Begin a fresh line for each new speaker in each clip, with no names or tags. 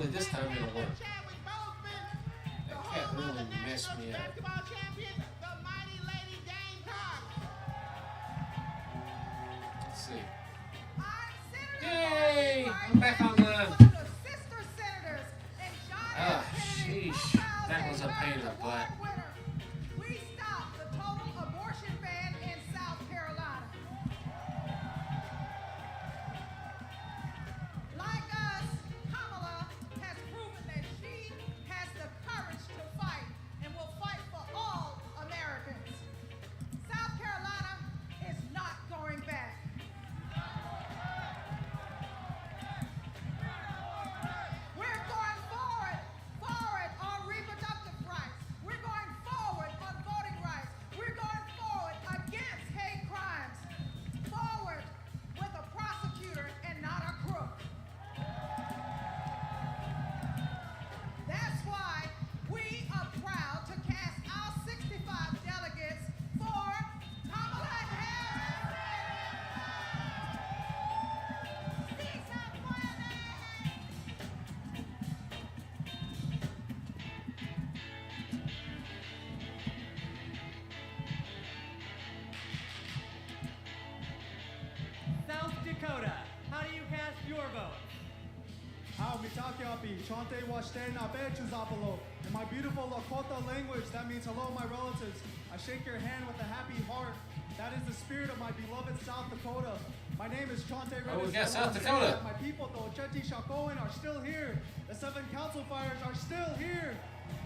hopefully this time it'll work. That cat really messed me up. Let's see. Yay! I'm back on the... Ah, sheesh. That was a pain in the butt.
We stopped the total abortion ban in South Carolina. Like us, Kamala has proven that she has the courage to fight and will fight for all Americans. South Carolina is not going back. We're going forward on reproductive rights. We're going forward on voting rights. We're going forward against hate crimes. Forward with a prosecutor and not a crook. That's why we are proud to cast our 65 delegates for Kamala Harris.
South Dakota, how do you cast your vote?
Chante Washten Abechuzapalo. In my beautiful Lakota language, that means hello, my relatives. I shake your hand with a happy heart. That is the spirit of my beloved South Dakota. My name is Chante Redis.
Oh, we got South Dakota.
My people, the Ocheti Shakoan, are still here. The 7 council fires are still here.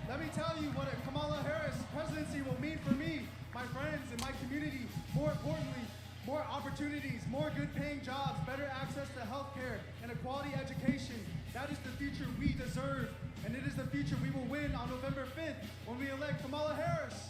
Let me tell you what a Kamala Harris presidency will mean for me, my friends, and my community. More importantly, more opportunities, more good-paying jobs, better access to health care, and a quality education. That is the future we deserve, and it is the future we will win on November 5th when we elect Kamala Harris.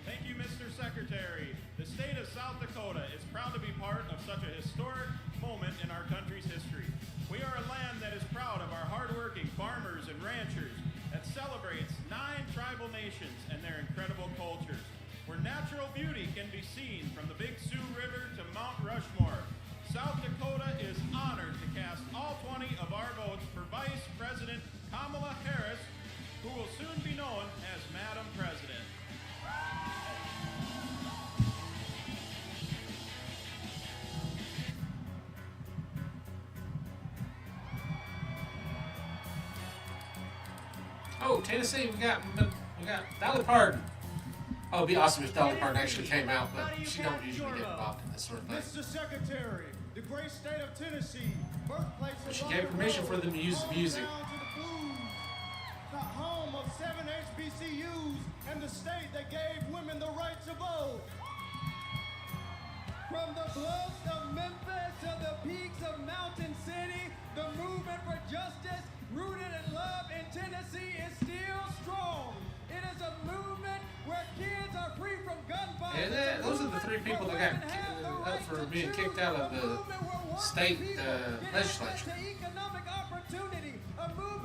Thank you, Mr. Secretary. The state of South Dakota is proud to be part of such a historic moment in our country's history. We are a land that is proud of our hardworking farmers and ranchers, that celebrates 9 tribal nations and their incredible cultures, where natural beauty can be seen from the Big Sioux River to Mount Rushmore. South Dakota is honored to cast all 20 of our votes for Vice President Kamala Harris, who will soon be known as Madam President.
Oh, Tennessee, we got Dolly Parton. Oh, it'd be awesome if Dolly Parton actually came out, but she don't usually get involved in this sort of thing.
Mr. Secretary, the great state of Tennessee, birthplace of
She gave permission for them to use the music.
Down to the blues, the home of 7 HBCUs, and the state that gave women the right to vote. From the bluffs of Memphis to the peaks of Mountain City, the movement for justice, rooted in love in Tennessee, is still strong. It is a movement where kids are free from gun violence.
And those are the 3 people that got up for being kicked out of the state legislature.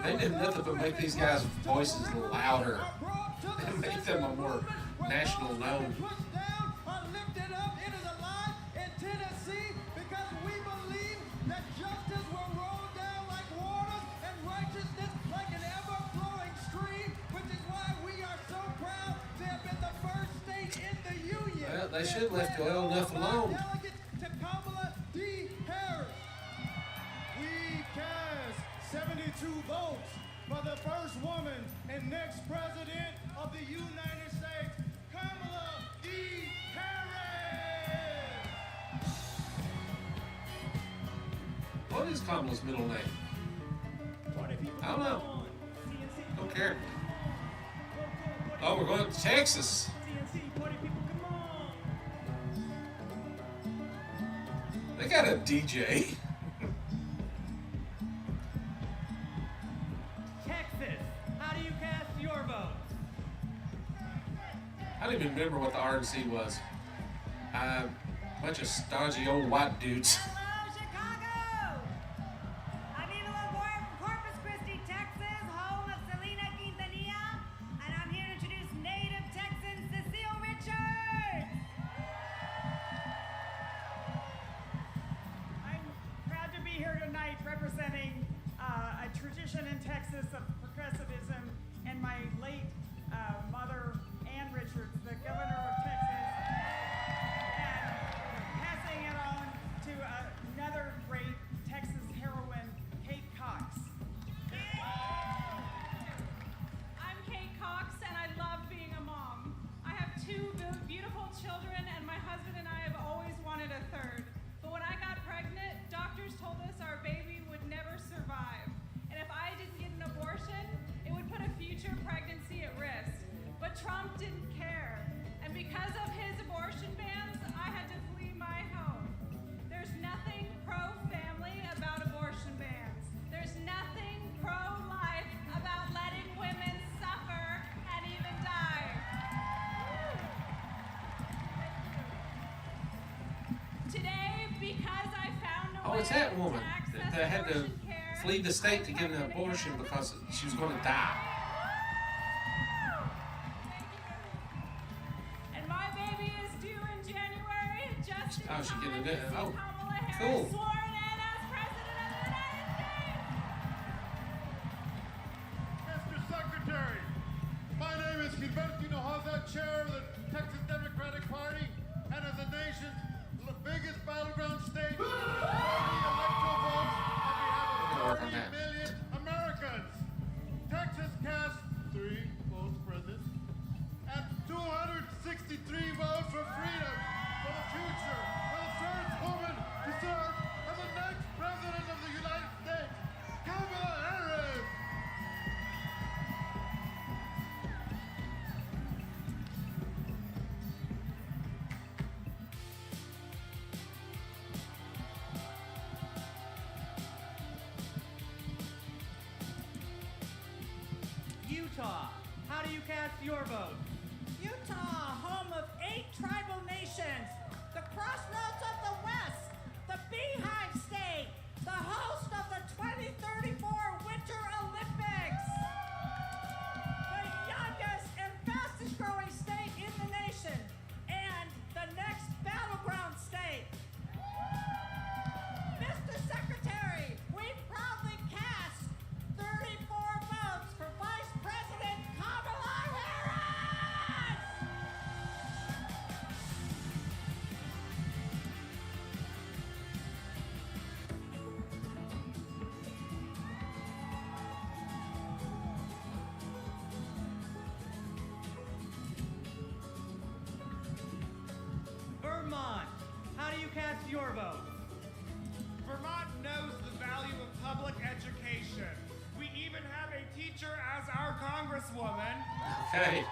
They did nothing but make these guys' voices louder and make them a more national known. Well, they should have left well enough alone.
To Kamala D. Harris. We cast 72 votes for the first woman and next president of the United States, Kamala D. Harris.
What is Kamala's middle name? I don't know. Don't care. Oh, we're going to Texas. They got a DJ.
Texas, how do you cast your vote?
I don't even remember what the RNC was. Bunch of stodgy old white dudes.
Hello, Chicago! I'm Eva LaGoya from Corpus Christi, Texas, home of Selena Quintanilla, and I'm here to introduce native Texan Cecile Richards.
generation in Texas of progressivism, and my late mother, Ann Richards, the governor of Texas, and passing it on to another great Texas heroine, Kate Cox.
I'm Kate Cox, and I love being a mom. I have two beautiful children, and my husband and I have always wanted a third. But when I got pregnant, doctors told us our baby would never survive. And if I didn't get an abortion, it would put a future pregnancy at risk. But Trump didn't care. And because of his abortion bans, I had to flee my home. There's nothing pro-family about abortion bans. There's nothing pro-life about letting women suffer and even die. Today, because I found a way
Oh, it's that woman
to access
that had to
abortion care,
flee the state to
I'm
get an
pregnant
abortion
again.
because she was going to die.
And my baby is due in January, just in
Oh, she's
time
getting
to
it.
see
Oh,
Kamala Harris
cool.
sworn in as President of the United States.
Mr. Secretary, my name is Gilberto Hinojosa, chair of the Texas Democratic Party, and of the nation's biggest battleground state, 40 electoral votes on
Work
behalf
on
of
that.
30 million Americans. Texas cast 3 votes for this, and 263 votes for freedom, for the future, for the first woman to serve as the next president of the United States, Kamala Harris.
Utah, how do you cast your vote?
Utah, home of 8 tribal nations, the crossroads of the West, the Beehive State, the host of the 2034 Winter Olympics, the youngest and fastest growing state in the nation, and the next battleground state. Mr. Secretary, we proudly cast 34 votes for Vice President Kamala Harris!
Vermont, how do you cast your vote?
Vermont knows the value of public education. We even have a teacher as our congresswoman.
Okay.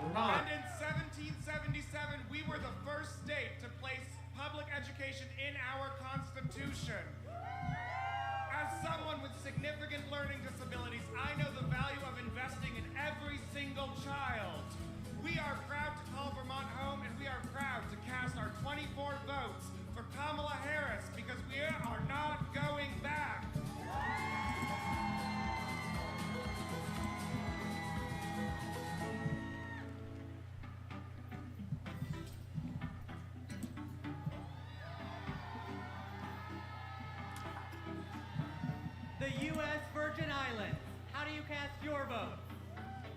Vermont.
And in 1777, we were the first state to place public education in our Constitution. As someone with significant learning disabilities, I know the value of investing in every single child. We are proud to call Vermont home, and we are proud to cast our 24 votes for Kamala Harris because we are not going back.
The U.S. Virgin Islands, how do you cast your vote?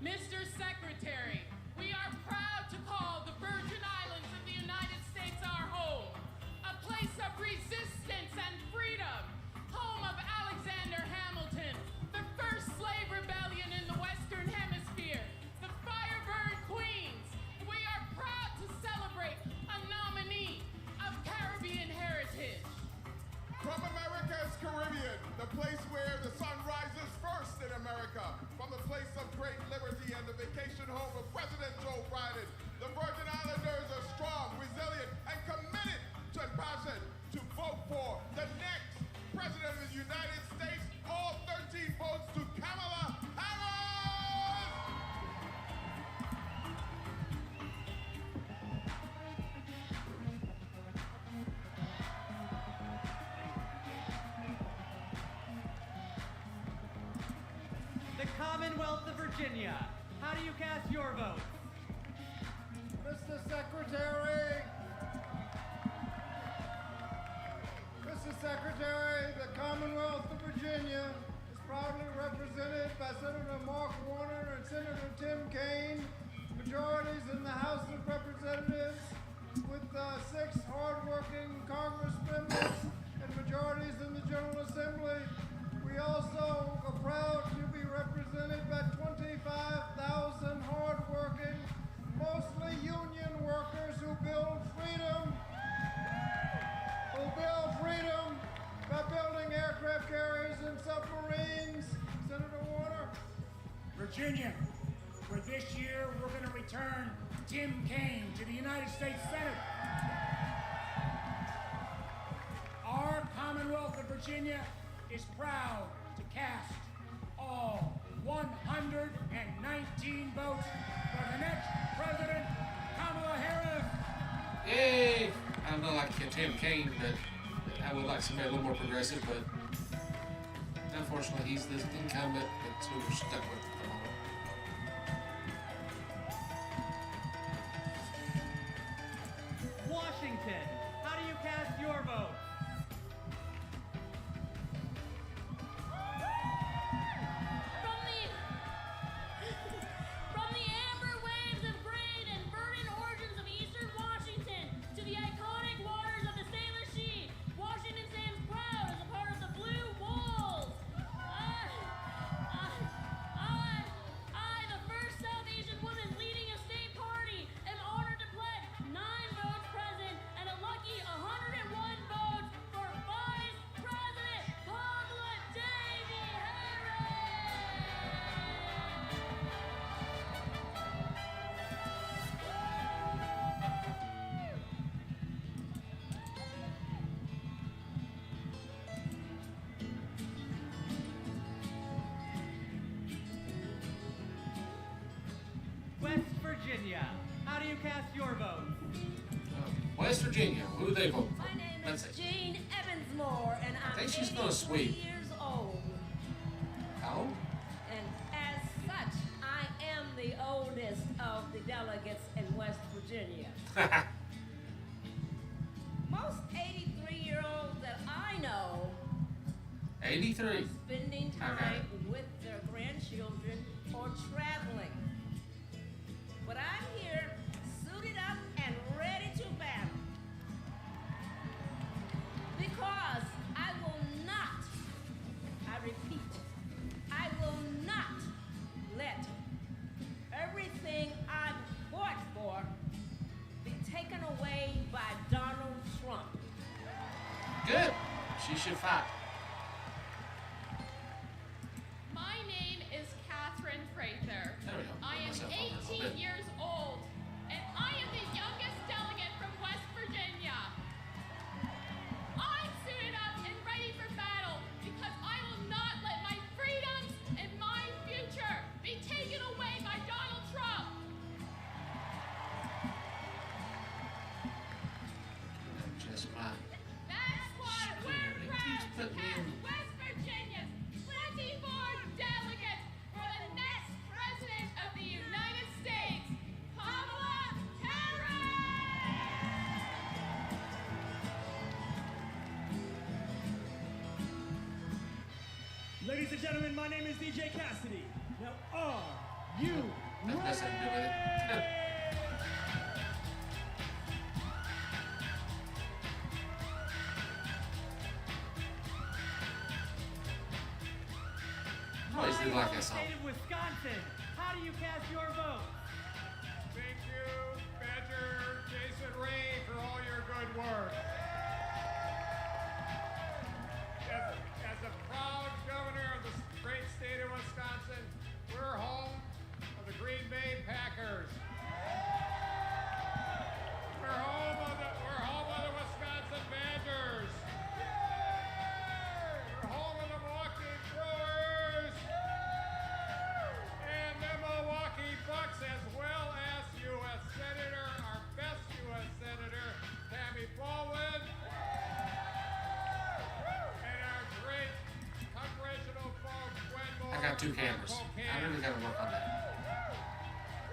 Mr. Secretary, we are proud to call the Virgin Islands of the United States our home, a place of resistance and freedom, home of Alexander Hamilton, the first slave rebellion in the Western Hemisphere, the Firebird Queens. We are proud to celebrate a nominee of Caribbean heritage.
From America's Caribbean, the place where the sun rises first in America, from the place of great liberty and the vacation home of President Joe Biden, the Virgin Islanders are strong, resilient, and committed to and passionate to vote for the next President of the United States. All 13 votes to Kamala Harris!
The Commonwealth of Virginia, how do you cast your vote?
Mr. Secretary, Mr. Secretary, the Commonwealth of Virginia is 6 hard-working Congress members and majorities in the General Assembly. We also are proud to be represented by 25,000 hard-working, mostly union workers who build freedom. By building aircraft carriers and submarines. Senator Warner.
Virginia, for this year, we're going to return Tim Kaine to the United States Senate. Our Commonwealth of Virginia is proud to cast all 119 votes for the next President, Kamala Harris.
Yay! I'm not like Tim Kaine, but I would like somebody a little more progressive, but unfortunately he's the incumbent, that's who we're stuck with at the moment.
Washington, how do you cast your vote?
From the amber waves of grain and verdant origins of eastern Washington to the iconic waters of the Salish Sea, Washington stands proud as a part of the Blue Wolves. I, the first South Asian woman leading a state party, am honored to pledge 9 votes present and a lucky 101 votes for Vice President Kamala Davy
West Virginia, how do you cast your vote?
West Virginia, who do they vote for?
My name
Let's
is
see.
Jane Evansmore, and I'm
think she's gonna
83
sweep.
years old.
How old?
And as such, I am the oldest of the delegates in West Virginia. Most 83-year-olds that I know
83.
are spending
Okay.
time with their grandchildren or traveling. But I'm here, suited up and ready to battle. Because I will not, I repeat, I will not let everything I've fought for be taken away by Donald Trump.
Good. She should fight.
My name is Catherine Prather.
There we go.
I am
Myself over a little
18
bit.
years old, and I am the youngest delegate from West Virginia. I'm suited up and ready for battle because I will not let my freedoms and my future be taken away by Donald Trump.
Just mine.
That's why we're
It
proud
keeps
to
putting me
cast
in.
West Virginia's 24 delegates for the next President of the United States, Kamala Harris!
Ladies and gentlemen, my name is DJ Cassidy. Now, are you
That's nothing to do with it. I always did like that song.
State of Wisconsin, how do you cast your vote?
Thank you, Badger Jason Ray, for all your good work. As a proud governor of the great state of Wisconsin, we're home of the Green Bay Packers. We're home of the Wisconsin Badgers. We're home of the Milwaukee Brewers. And the Milwaukee Bucks, as well as U.S. Senator, our best U.S. Senator, Tammy Baldwin. And our great congressional folks, Gwen Moore.
I got 2
from
cameras. I
Spokane.
really gotta work on that.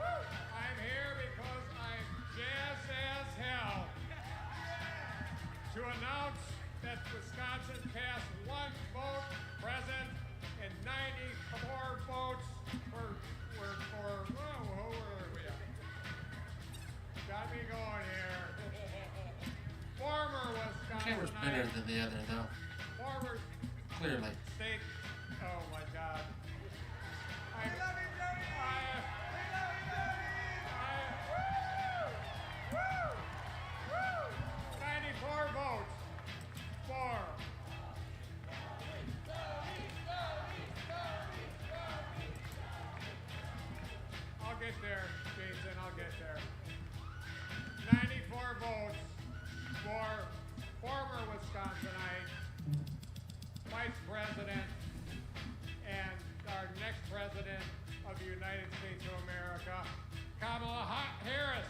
I'm here because I'm jazzed as hell to announce that Wisconsin cast 1 vote present and 94 votes for whoa, where are we at? Got me going here.
camera's better than the other, though.
Former
Clearly.
state. Oh my God. I love you, Jody. We love you, Jody. 94 votes for. I'll get there, Jason. I'll get there. 94 votes for former Wisconsinite Vice President and our next President of the United States of America, Kamala Harris.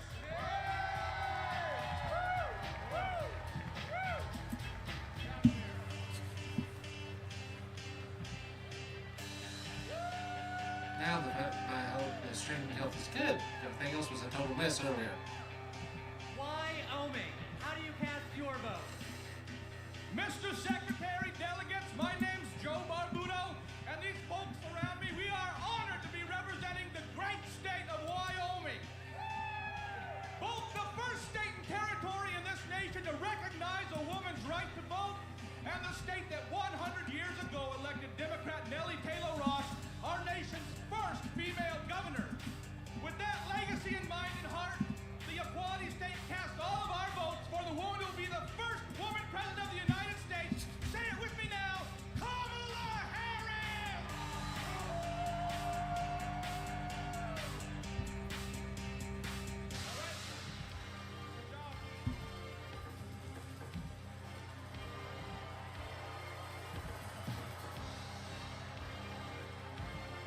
Now my hope the streaming health is good. Everything else was a total mess earlier.
Wyoming, how do you cast your vote?
Mr. Secretary, delegates, my name's Joe Barbudo, and these folks around me, we are honored to be representing the great state of Wyoming. Both the first state and territory in this nation to recognize a woman's right to vote, and the state that 100 years ago elected Democrat Nellie Taylor Ross, our nation's first female governor. With that legacy in mind and heart, the Equality State cast all of our votes for the woman who will be the first woman president of the United States. Say it with me now, Kamala Harris!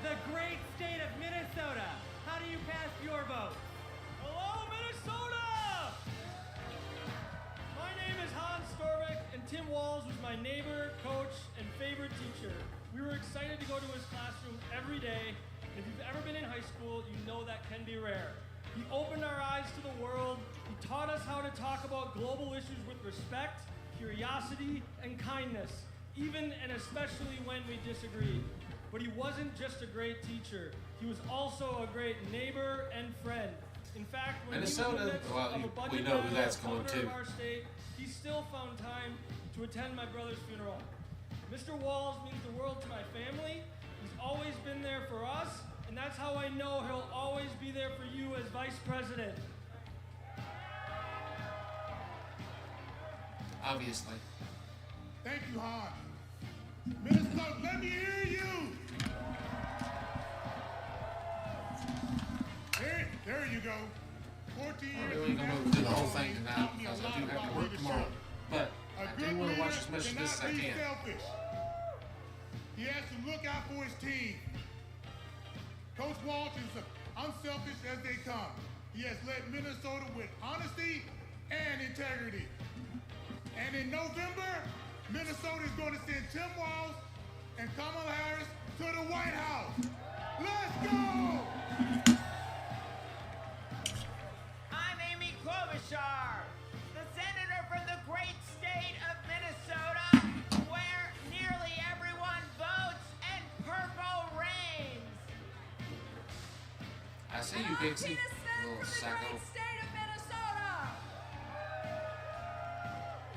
The great state of Minnesota, how do you cast your vote?
Hello, Minnesota! My name is Hans Storbeck, and Tim Walls was my neighbor, coach, and favorite teacher. We were excited to go to his classroom every day, and if you've ever been in high school, you know that can be rare. He opened our eyes to the world. He taught us how to talk about global issues with respect, curiosity, and kindness, even and especially when we disagreed. But he wasn't just a great teacher. He was also a great neighbor and friend. In fact, when
Minnesota,
he was in the midst
well,
of a budget
we know who
battle
that's
as
going
governor
to.
of our state, he still found time to attend my brother's funeral. Mr. Walls means the world to my family. He's always been there for us, and that's how I know he'll always be there for you as vice president.
Obviously.
Thank you, Hans. Minnesota, let me hear you. There you go. 14 years.
We're going to do the whole thing tonight because I do have to work tomorrow. But I do want to watch as much of this as I can.
Selfish. He has to look out for his team. Coach Walsh is unselfish as they come. He has led Minnesota with honesty and integrity. And in November, Minnesota is going to send Tim Walz and Kamala Harris to the White House. Let's go!
I'm Amy Klobuchar, the senator from the great state of Minnesota, where nearly everyone votes and purple reigns.
I see you, Pixie. Little
From the
psycho.
great state of Minnesota.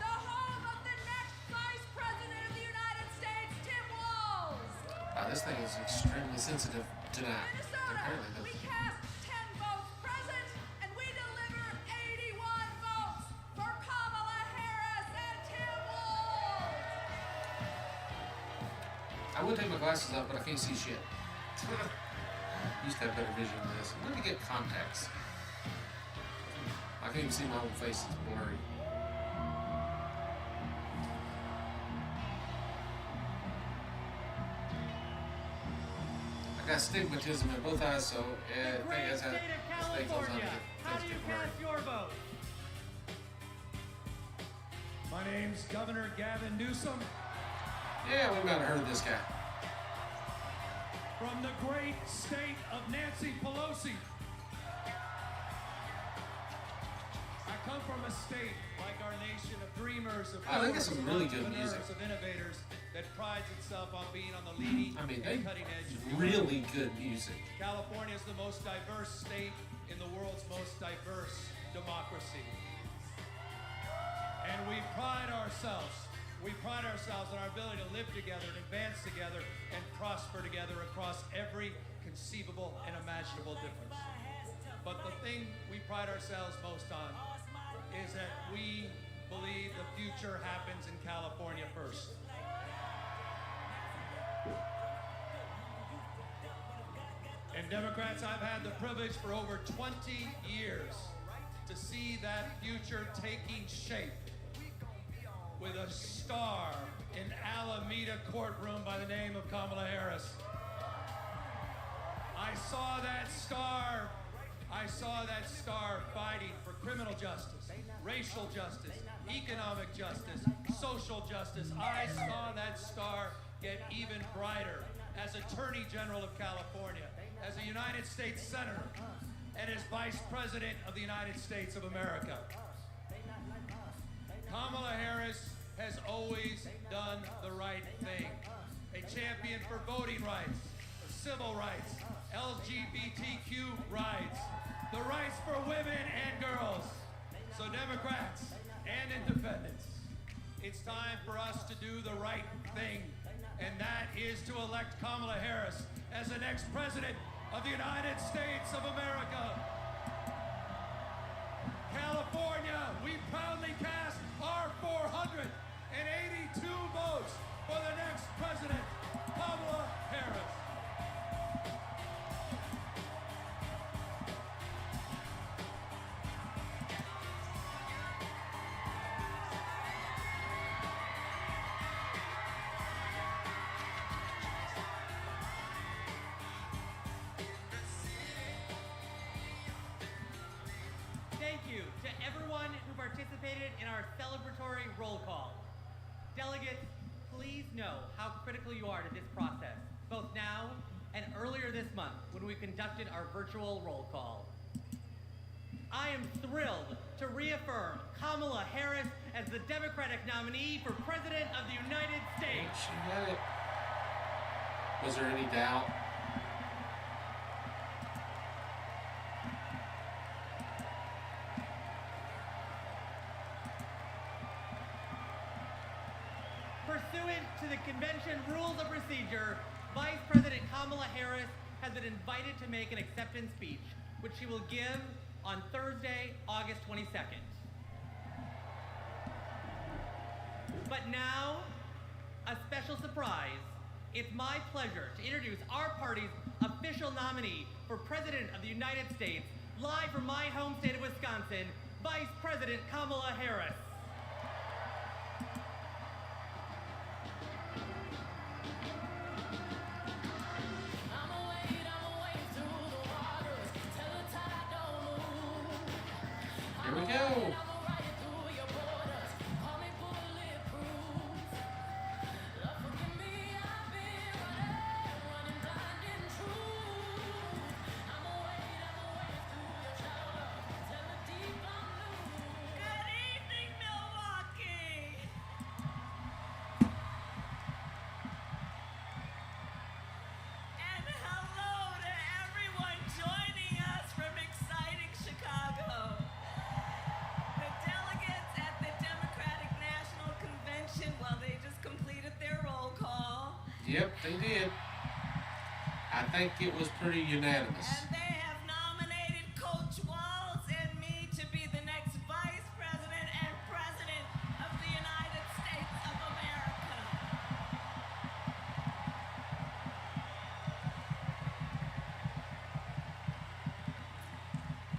The home of the next Vice President of the United States, Tim Walz.
Wow, this thing is extremely sensitive tonight.
Minnesota,
Apparently
we
this.
cast 10 votes present, and we deliver 81 votes for Kamala Harris and Tim Walz.
I would take my glasses off, but I can't see shit. Used to have better vision than this. Let me get contacts. I can't even see my own face, it's blurry. I got stigmatism in both eyes, so
The
I
great
think that's how
state of
this thing goes on.
California, how do you cast your vote?
My name's Governor Gavin Newsom
Yeah, we might have heard of this guy.
from the great state of Nancy Pelosi. I come from a state like our nation of dreamers, of
I think it's some really good
entrepreneurs,
music.
of innovators that prides itself on being on the leading
I mean,
and
they
cutting edge. of
really good music.
California is the most diverse state in the world's most diverse democracy. And we've pride ourselves on our ability to live together and advance together and prosper together across every conceivable and imaginable difference. But the thing we pride ourselves most on is that we believe the future happens in California first. And Democrats, I've had the privilege for over 20 years to see that future taking shape with a star in Alameda courtroom by the name of Kamala Harris. I saw that star fighting for criminal justice, racial justice, economic justice, social justice. I saw that star get even brighter as Attorney General of California, as a United States Senator, and as Vice President of the United States of America. Kamala Harris has always done the right thing. A champion for voting rights, civil rights, LGBTQ rights, the rights for women and girls. So Democrats and independents, it's time for us to do the right thing, and that is to elect Kamala Harris as the next president of the United States of America. California, we proudly cast our 482 votes for the next president, Kamala Harris.
Thank you to everyone who participated in our celebratory roll call. Delegates, please know how critical you are to this process, both now and earlier this month when we conducted our virtual roll call. I am thrilled to reaffirm Kamala Harris as the Democratic nominee for President of the United States.
She had it. Was there any doubt?
Pursuant to the convention rules of procedure, Vice President Kamala Harris has been invited to make an acceptance speech, which she will give on Thursday, August 22nd. But now, a special surprise. It's my pleasure to introduce our party's official nominee for President of the United States, live from my home state of Wisconsin, Vice President Kamala Harris.
Here we go.
Good evening, Milwaukee. And hello to everyone joining us from exciting Chicago. The delegates at the Democratic National Convention, well, they just completed their roll call.
Yep, they did. I think it was pretty unanimous.
And they have nominated Coach Walz and me to be the next Vice President and President of the United States of America.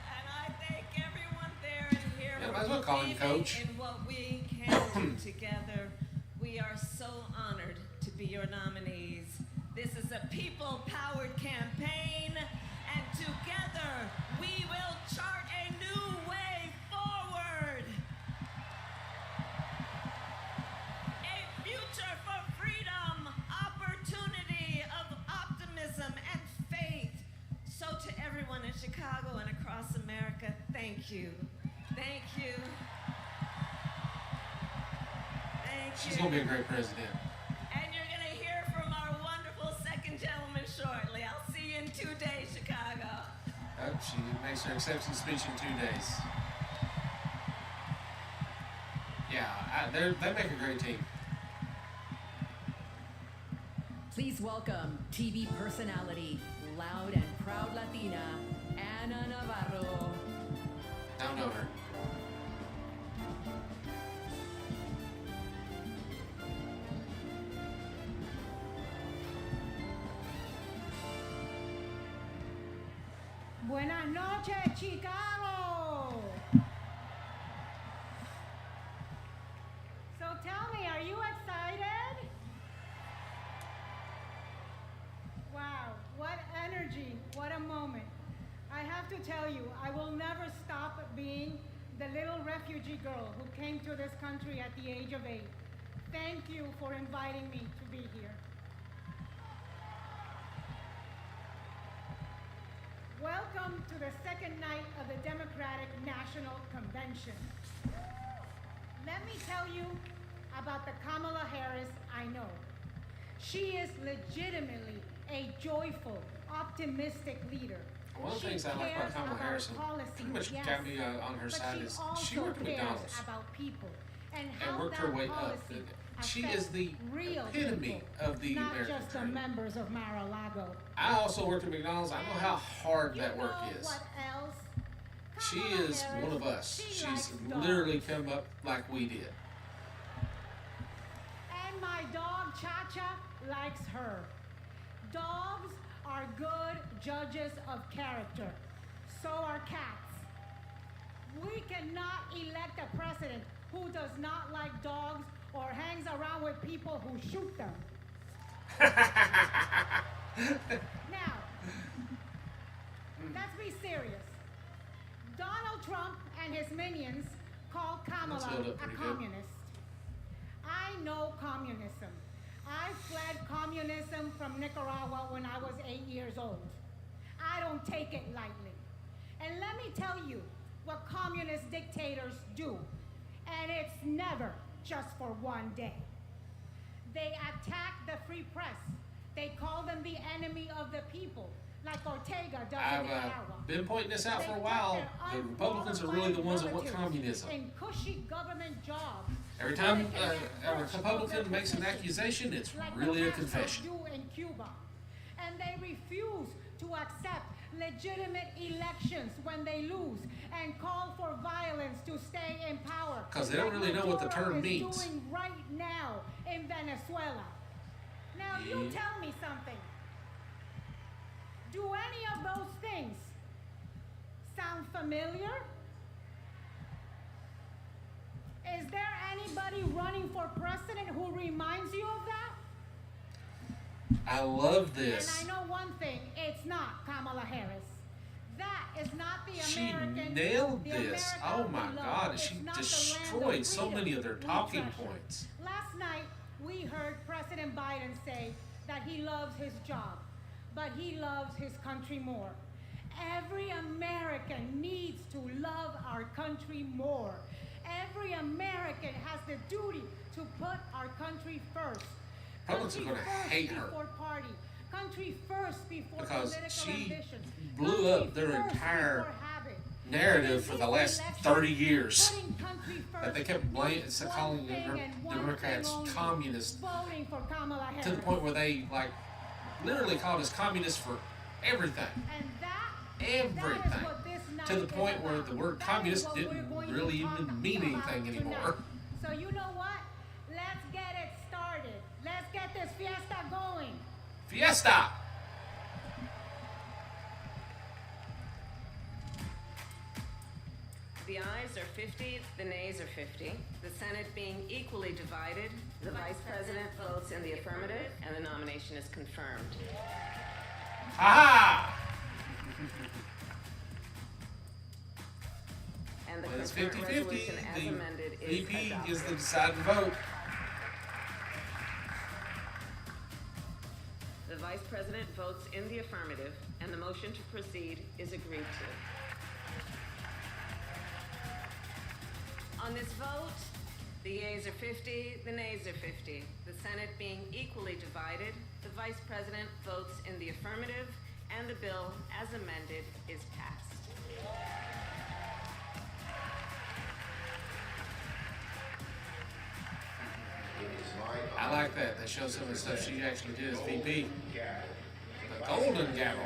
And I thank everyone there and here
Yeah,
for
might as well call him
believing
Coach.
in what we can do together. We are so honored to be your nominees. This is a people-powered campaign, and together we will chart a new way forward. A future for freedom, opportunity, of optimism and faith. So to everyone in Chicago and across America, thank you. Thank you. Thank you.
She's gonna be a great president.
And you're going to hear from our wonderful second gentleman shortly. I'll see you in 2 days, Chicago.
She makes her acceptance speech in 2 days. Yeah, they make a great team.
Please welcome TV personality, loud and proud Latina, Ana Navarro.
I don't know her.
Buenas noches, Chicago. So tell me, are you excited? Wow, what energy, what a moment. I have to tell you, I will never stop being the little refugee girl who came to this country at the age of 8. Thank you for inviting me to be here. Welcome to the second night of the Democratic National Convention. Let me tell you about the Kamala Harris I know. She is legitimately a joyful, optimistic leader.
One of the things I like about Kamala Harris, pretty much got me on her side, is she worked at McDonald's
about people and
worked her way up. She is the epitome of the
not
American
just the
dream.
members of Mar-a-Lago.
I also worked at McDonald's. I know how hard that work is.
What else?
She is one of us. She's literally come up like we did.
And my dog Cha-Cha likes her. Dogs are good judges of character. So are cats. We cannot elect a president who does not like dogs or hangs around with people who shoot them. Now, let's be serious. Donald Trump and his minions call Kamala a communist. I know communism. I fled communism from Nicaragua when I was 8 years old. I don't take it lightly. And let me tell you what communist dictators do. And it's never just for one day. They attack the free press. They call them the enemy of the people, like Ortega does in Nicaragua.
I've been pointing this out for a while. The Republicans are really the ones that want communism.
In cushy government jobs.
Every time a Republican makes an accusation, it's really a confession.
Do in Cuba. And they refuse to accept legitimate elections when they lose and call for violence to stay in power.
Because they don't really know what the term means.
Doing right now in Venezuela. Now you tell me something. Do any of those things sound familiar? Is there anybody running for president who reminds you of that?
I love this.
And I know one thing, it's not Kamala Harris. That is not the
She
American.
nailed
the
this.
America
Oh
we
my
love.
God.
It's
She
not the land of
destroyed so
freedom
many of their
we
talking
treasure.
points.
Last night, we heard President Biden say that he loves his job, but he loves his country more. Every American needs to love our country more. Every American has the duty to put our country first.
Republicans are going to hate her
Before party. Country first before
because
political
she
ambition.
blew up their entire narrative for the last 30 years. That they kept calling the Democrats communists
Voting for Kamala Harris.
to the point where they literally called us communists for everything.
And
Everything. To the point where the word communist didn't really even mean anything anymore.
So you know what? Let's get it started. Let's get this fiesta going.
Fiesta!
The ayes are 50, the nays are 50. The Senate being equally divided, the Vice President votes in the affirmative, and the nomination is confirmed.
Ha!
And the
When it's
concurrent
50-50,
resolution as
the
amended is
VP
adopted.
is the deciding vote.
The Vice President votes in the affirmative, and the motion to proceed is agreed to. On this vote, the yeas are 50, the nays are 50. The Senate being equally divided, the Vice President votes in the affirmative, and the bill, as amended, is passed.
I like that. They show some of the stuff she actually did as VP. The Golden Gavel.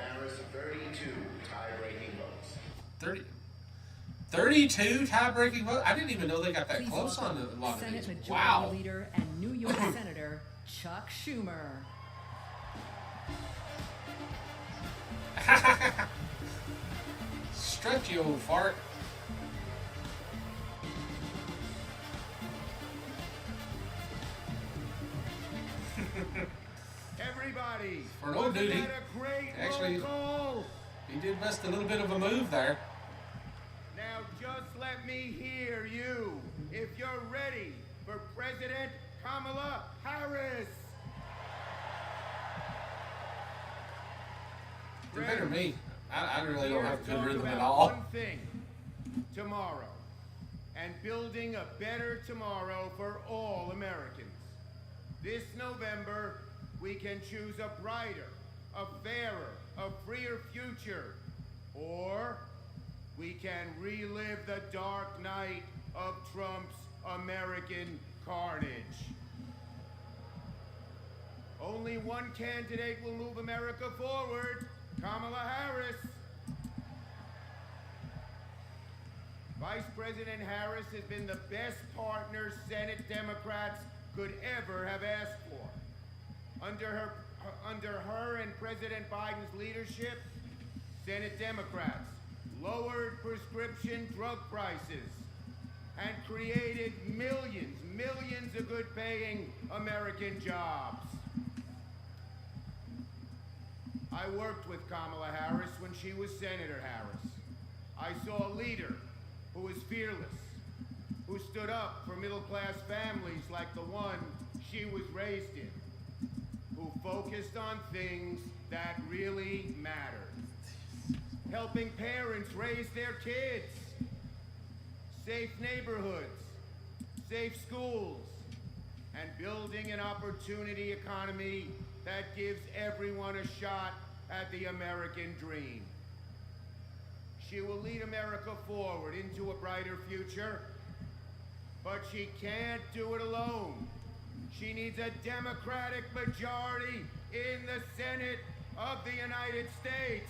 32 tie-breaking votes? I didn't even know they got that
Please
close on
welcome
a lot of
Senate
these.
Majority
Wow.
Leader and New York Senator Chuck Schumer.
Strut, you old fart.
Everybody,
For an old dude,
wasn't that a great
actually,
roll call?
he did bust a little bit of a move there.
Now just let me hear you if you're ready for President Kamala Harris.
They're better than me. I really don't have good
Talk
rhythm
about
at all.
One thing, tomorrow, and building a better tomorrow for all Americans. This November, we can choose a brighter, a fairer, a freer future, or we can relive the dark night of Trump's American carnage. Only one candidate will move America forward, Kamala Harris. Vice President Harris has been the best partner Senate Democrats could ever have asked for. Under her and President Biden's leadership, Senate Democrats lowered prescription drug prices and created millions of good-paying American jobs. I worked with Kamala Harris when she was Senator Harris. I saw a leader who was fearless, who stood up for middle-class families like the one she was raised in, who focused on things that really mattered. Helping parents raise their kids, safe neighborhoods, safe schools, and building an opportunity economy that gives everyone a shot at the American dream. She will lead America forward into a brighter future, but she can't do it alone. She needs a Democratic majority in the Senate of the United States.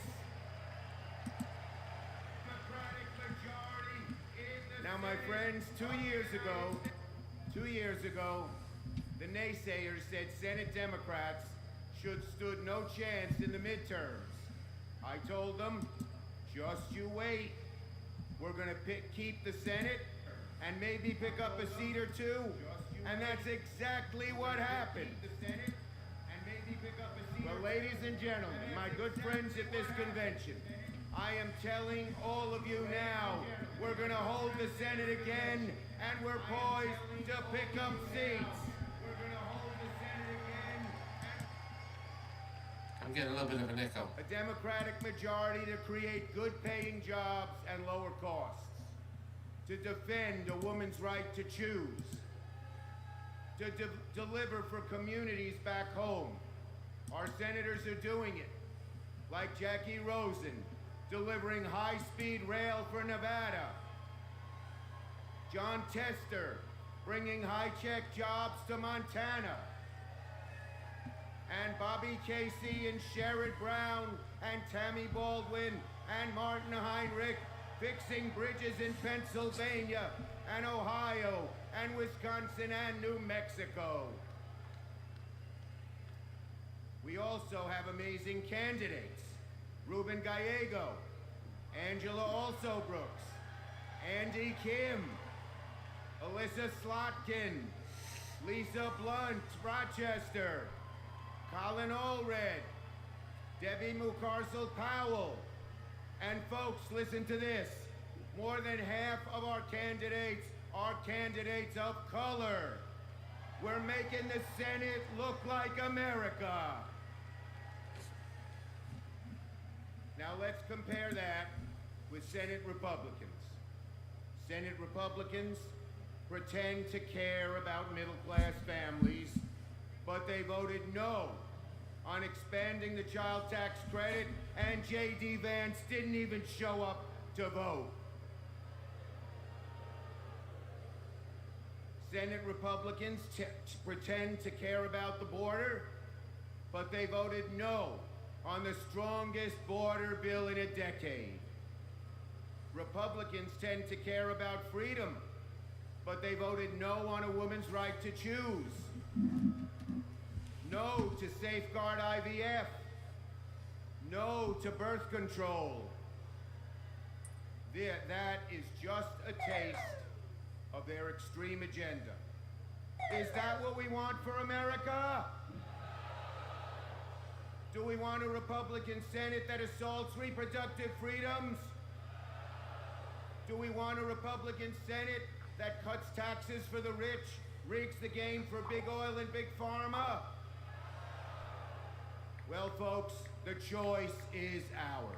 Democratic majority in the Now, my friends, 2 years ago, the naysayers said Senate Democrats should stood no chance in the midterms. I told them, just you wait. We're gonna keep the Senate and maybe pick up a seat or two. And that's exactly what happened. Well, ladies and gentlemen, my good friends at this convention, I am telling all of you now, we're gonna hold the Senate again, and we're poised to pick up seats.
I'm getting a little bit of an echo.
A Democratic majority to create good-paying jobs and lower costs. To defend a woman's right to choose. To deliver for communities back home. Our senators are doing it. Like Jackie Rosen, delivering high-speed rail for Nevada. John Tester, bringing high-tech jobs to Montana. And Bobby Casey and Sherrod Brown and Tammy Baldwin and Martin Heinrich fixing bridges in Pennsylvania and Ohio and Wisconsin and New Mexico. We also have amazing candidates. Ruben Gallego, Angela Alsobrooks, Andy Kim, Alyssa Slotkin, Lisa Blunt, Rochester, Colin Allred, Debbie Mucarsel Powell, and folks, listen to this. More than half of our candidates are candidates of color. We're making the Senate look like America. Now let's compare that with Senate Republicans. Senate Republicans pretend to care about middle-class families, but they voted no on expanding the child tax credit, and J.D. Vance didn't even show up to vote.
Senate Republicans pretend to care about the border, but they voted no on the strongest border bill in a decade. Republicans tend to care about freedom, but they voted no on a woman's right to choose. No to safeguard IVF. No to birth control. That is just a taste of their extreme agenda. Is that what we want for America? Do we want a Republican Senate that assaults reproductive freedoms? Do we want a Republican Senate that cuts taxes for the rich, rigs the game for big oil and big pharma? Well, folks, the choice is ours.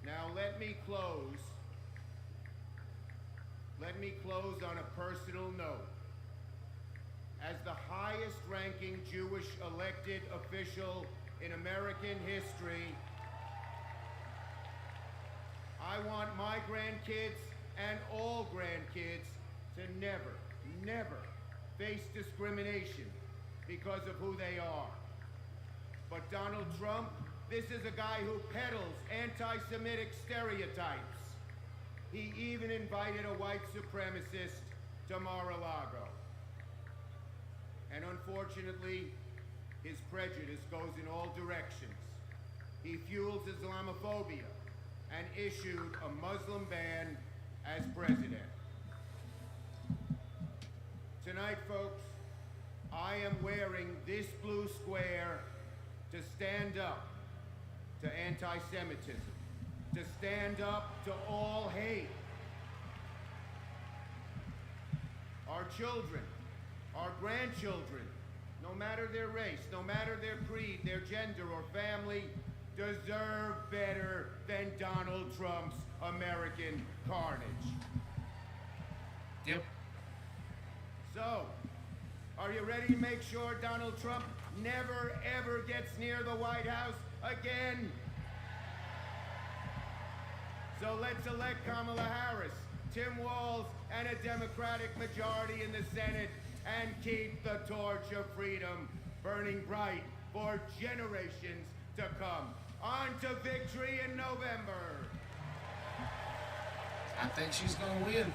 Now let me close on a personal note. As the highest-ranking Jewish elected official in American history, I want my grandkids and all grandkids to never face discrimination because of who they are. But Donald Trump, this is a guy who peddles anti-Semitic stereotypes. He even invited a white supremacist to Mar-a-Lago. And unfortunately, his prejudice goes in all directions. He fuels Islamophobia and issued a Muslim ban as president. Tonight, folks, I am wearing this blue square to stand up to anti-Semitism, to stand up to all hate. Our children, our grandchildren, no matter their race, no matter their creed, their gender, or family, deserve better than Donald Trump's American carnage.
Yep.
So, are you ready to make sure Donald Trump never, ever gets near the White House again? So let's elect Kamala Harris, Tim Walz, and a Democratic majority in the Senate and keep the torch of freedom burning bright for generations to come. On to victory in November.
I think she's going to win.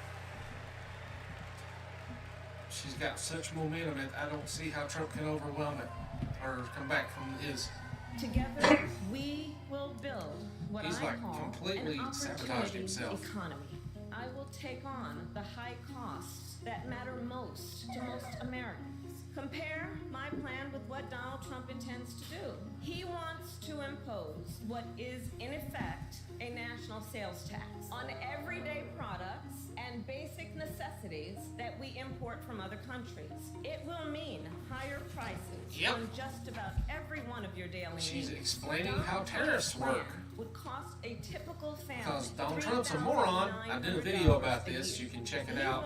She's got such momentum that I don't see how Trump can overwhelm it or come back from his.
Together, we will build what
He's
I
like
call
completely
an
sabotaged
opportunity
himself.
economy. I will take on the high costs that matter most to most Americans. Compare my plan with what Donald Trump intends to do. He wants to impose what is, in effect, a national sales tax on everyday products and basic necessities that we import from other countries. It will mean higher prices on just about every one of your daily needs.
She's explaining how tariffs work.
Would cost a typical family
Because Donald Trump's a moron. I did a video about this. You can check it out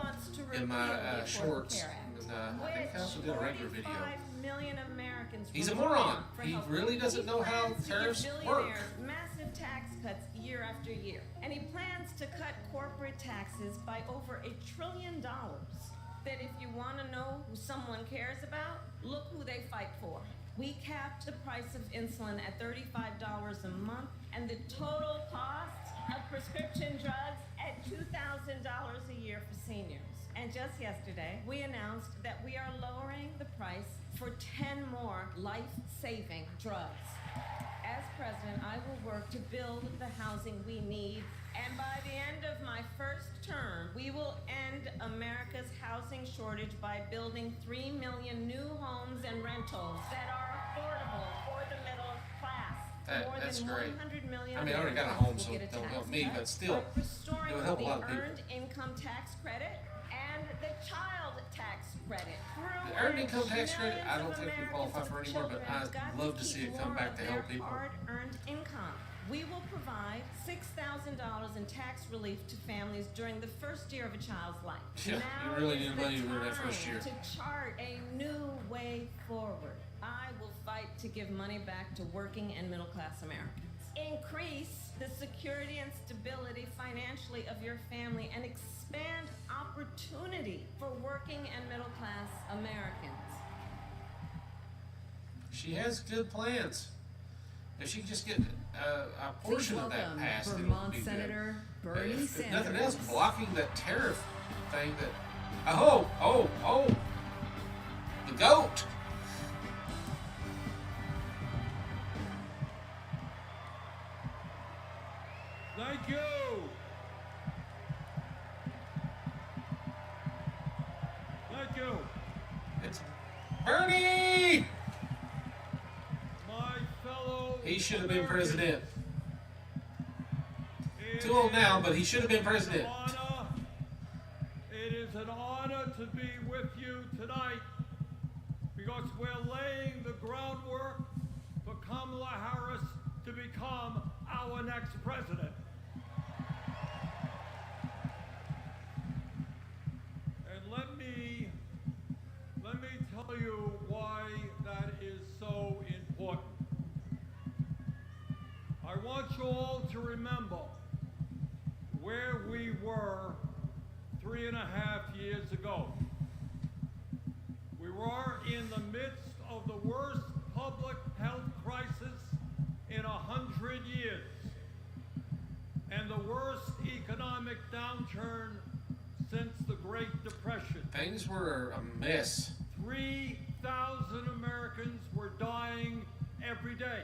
in my shorts. And I think I also did a regular video. He's a moron. He really doesn't know how tariffs work.
Massive tax cuts year after year. And he plans to cut corporate taxes by over $1 trillion. That if you want to know who someone cares about, look who they fight for. We capped the price of insulin at $35 a month and the total cost of prescription drugs at $2,000 a year for seniors. And just yesterday, we announced that we are lowering the price for 10 more life-saving drugs. As president, I will work to build the housing we need, and by the end of my first term, we will end America's housing shortage by building 3 million new homes and rentals that are affordable for the middle class.
That's great.
100 million
I mean, I already got a home, so it don't help me, but still, it would help a lot of people.
Earned income tax credit and the child tax credit.
The earned income tax credit, I don't think we qualify for anymore, but I'd love to see it come back to help people.
Hard-earned income. We will provide $6,000 in tax relief to families during the first year of a child's life.
Yeah,
now
you really
is
need
the
money during that first year.
time to chart a new way forward. I will fight to give money back to working and middle-class Americans. Increase the security and stability financially of your family and expand opportunity for working and middle class Americans.
She has good plans. If she can just get a portion of that passed, it'll
Vermont
be
Senator
good.
Bernie
If
Sanders.
nothing else, blocking that tariff thing that... The goat!
Thank you. Thank you.
It's Bernie!
My fellow
He should have been
Americans,
president.
it
Too old now,
is
but he should have been
an
president.
honor- It is an honor to be with you tonight because we're laying the groundwork for Kamala Harris to become our next president. And let me tell you why that is so important. I want you all to remember where we were 3.5 years ago. We were in the midst of the worst public health crisis in 100 years and the worst economic downturn since the Great Depression.
Things were a mess.
3,000 Americans were dying every day.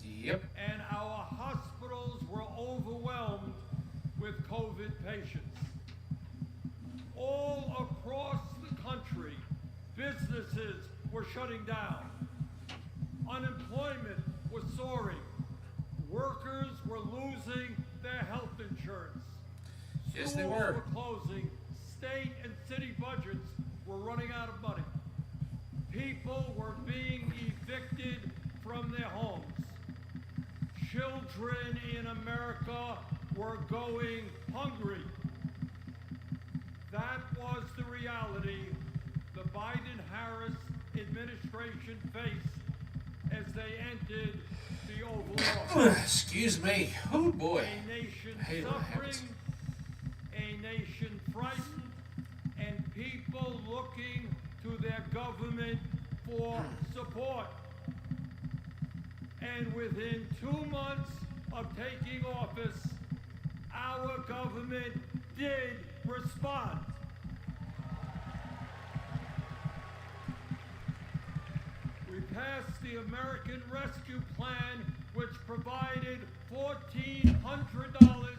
Yep.
And our hospitals were overwhelmed with COVID patients. All across the country, businesses were shutting down. Unemployment was soaring. Workers were losing their health insurance.
Yes, they
Schools
were.
closing. State and city budgets were running out of money. People were being evicted from their homes. Children in America were going hungry. That was the reality the Biden-Harris administration faced as they entered the Oval Office.
Excuse me. Oh boy.
A nation
I hate when that
suffering,
happens.
a nation frightened, and people looking to their government for support. And within 2 months of taking office, our government did respond. We passed the American Rescue Plan, which provided $1,400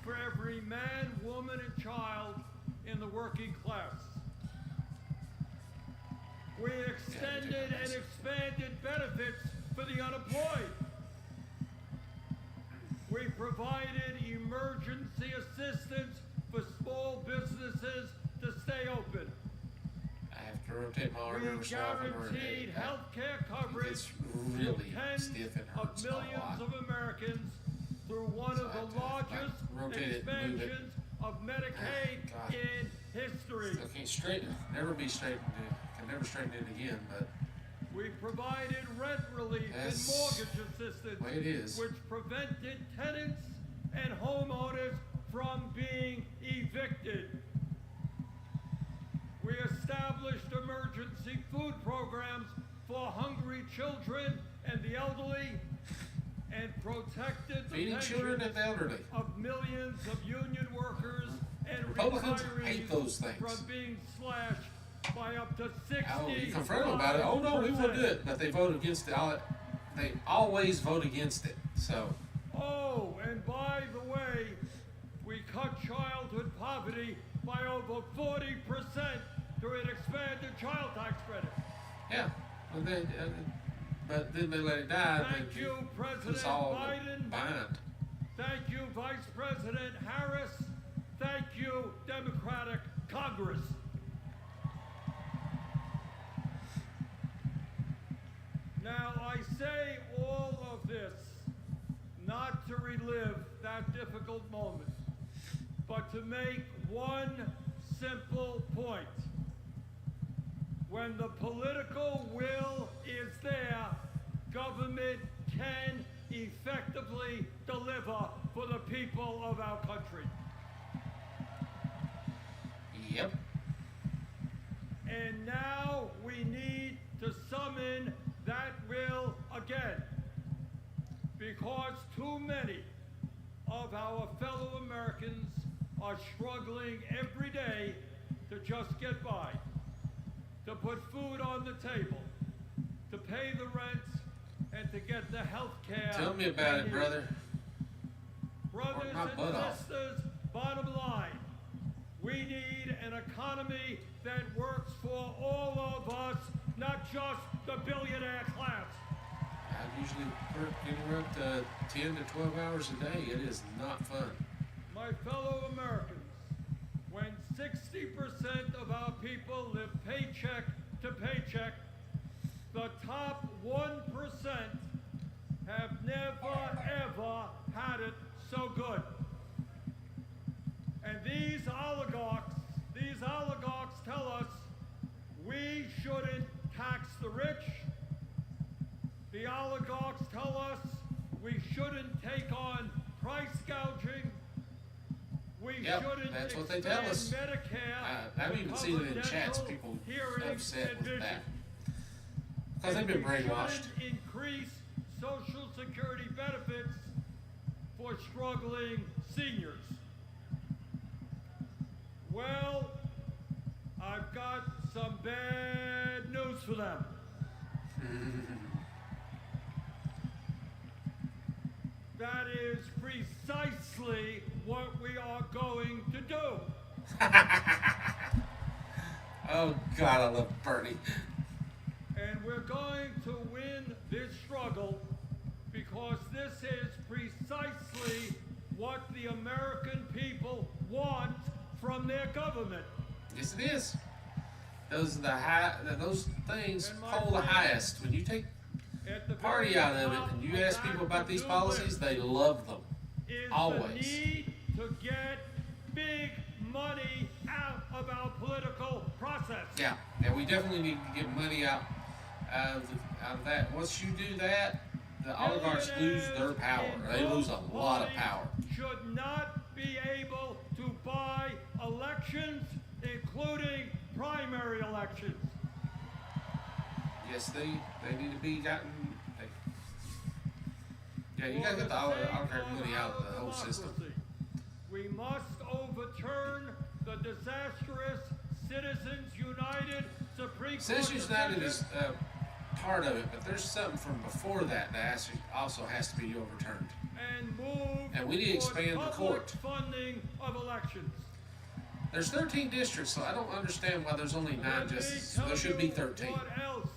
for every man, woman, and child in the working class. We extended and expanded benefits for the unemployed. We provided emergency assistance for small businesses to stay open.
I have to rotate my arm
We
ever so often or
guaranteed health care coverage
it's
to
really
tens
stiff and
of
hurts a
millions
lot.
of Americans through one of the largest
rotate it and move it.
expansions of Medicaid
God.
in history.
Still can't straighten it. Never be straightened. Can never straighten it again, but
We provided rent relief and
That's
mortgage assistance,
the way it is.
which prevented tenants and homeowners from being evicted. We established emergency food programs for hungry children and the elderly, and protected the
feeding children and
pensions
the elderly.
of millions of union workers and
Republicans
retirees
hate those things.
from being slashed by up to 60.
Oh, you confront them about it. Oh no, we won't do it. But they vote against it. They always vote against it. So
Oh, and by the way, we cut childhood poverty by over 40% through an expanded child tax credit.
yeah, but then they let it die.
Thank
and
you,
it's
President
all
Biden.
bind.
Thank you, Vice President Harris. Thank you, Democratic Congress. Now, I say all of this not to relive that difficult moment, but to make one simple point. When the political will is there, government can effectively deliver for the people of our country.
Yep.
because too many of our fellow Americans are struggling every day to just get by, to put food on the table, to pay the rent, and to get the health care.
Tell me about it, brother.
Brothers
my butt
and
off.
sisters, bottom line, we need an economy that works for all of us, not just the billionaire class.
I usually work anywhere up to 10 to 12 hours a day. It is not fun.
My fellow Americans, when 60% of our people live paycheck to paycheck, the top 1% have never, ever had it so good. And these oligarchs tell us we shouldn't tax the rich. The oligarchs tell us we shouldn't take on price gouging. We shouldn't
that's what they tell
expand
us.
Medicare.
I've even seen it in chats, people upset with that. Because they've been brainwashed.
We shouldn't increase Social Security benefits for struggling seniors. Well, I've got some bad news for them. That is precisely what we are going to do.
Oh God, I love Bernie.
And we're going to win this struggle because this is precisely what the American people want from their government.
Yes, it is. Those things poll the highest. When you take the party out of it and you ask people about these policies, they love them. Always.
The need to get big money out of our political process.
Yeah, we definitely need to get money out of that. Once you do that, the oligarchs lose their power. They lose a lot of power.
Should not be able to buy elections, including primary elections.
Yes, they need to be gotten. Yeah, you gotta get the oligarch money out of the whole system.
We must overturn the disastrous Citizens United Supreme Court.
Citizens United is part of it, but there's something from before that also has to be overturned.
And
we need to expand the court.
Funding of elections.
There's 13 districts, so I don't understand why there's only 9 justices. There should be 13.
What else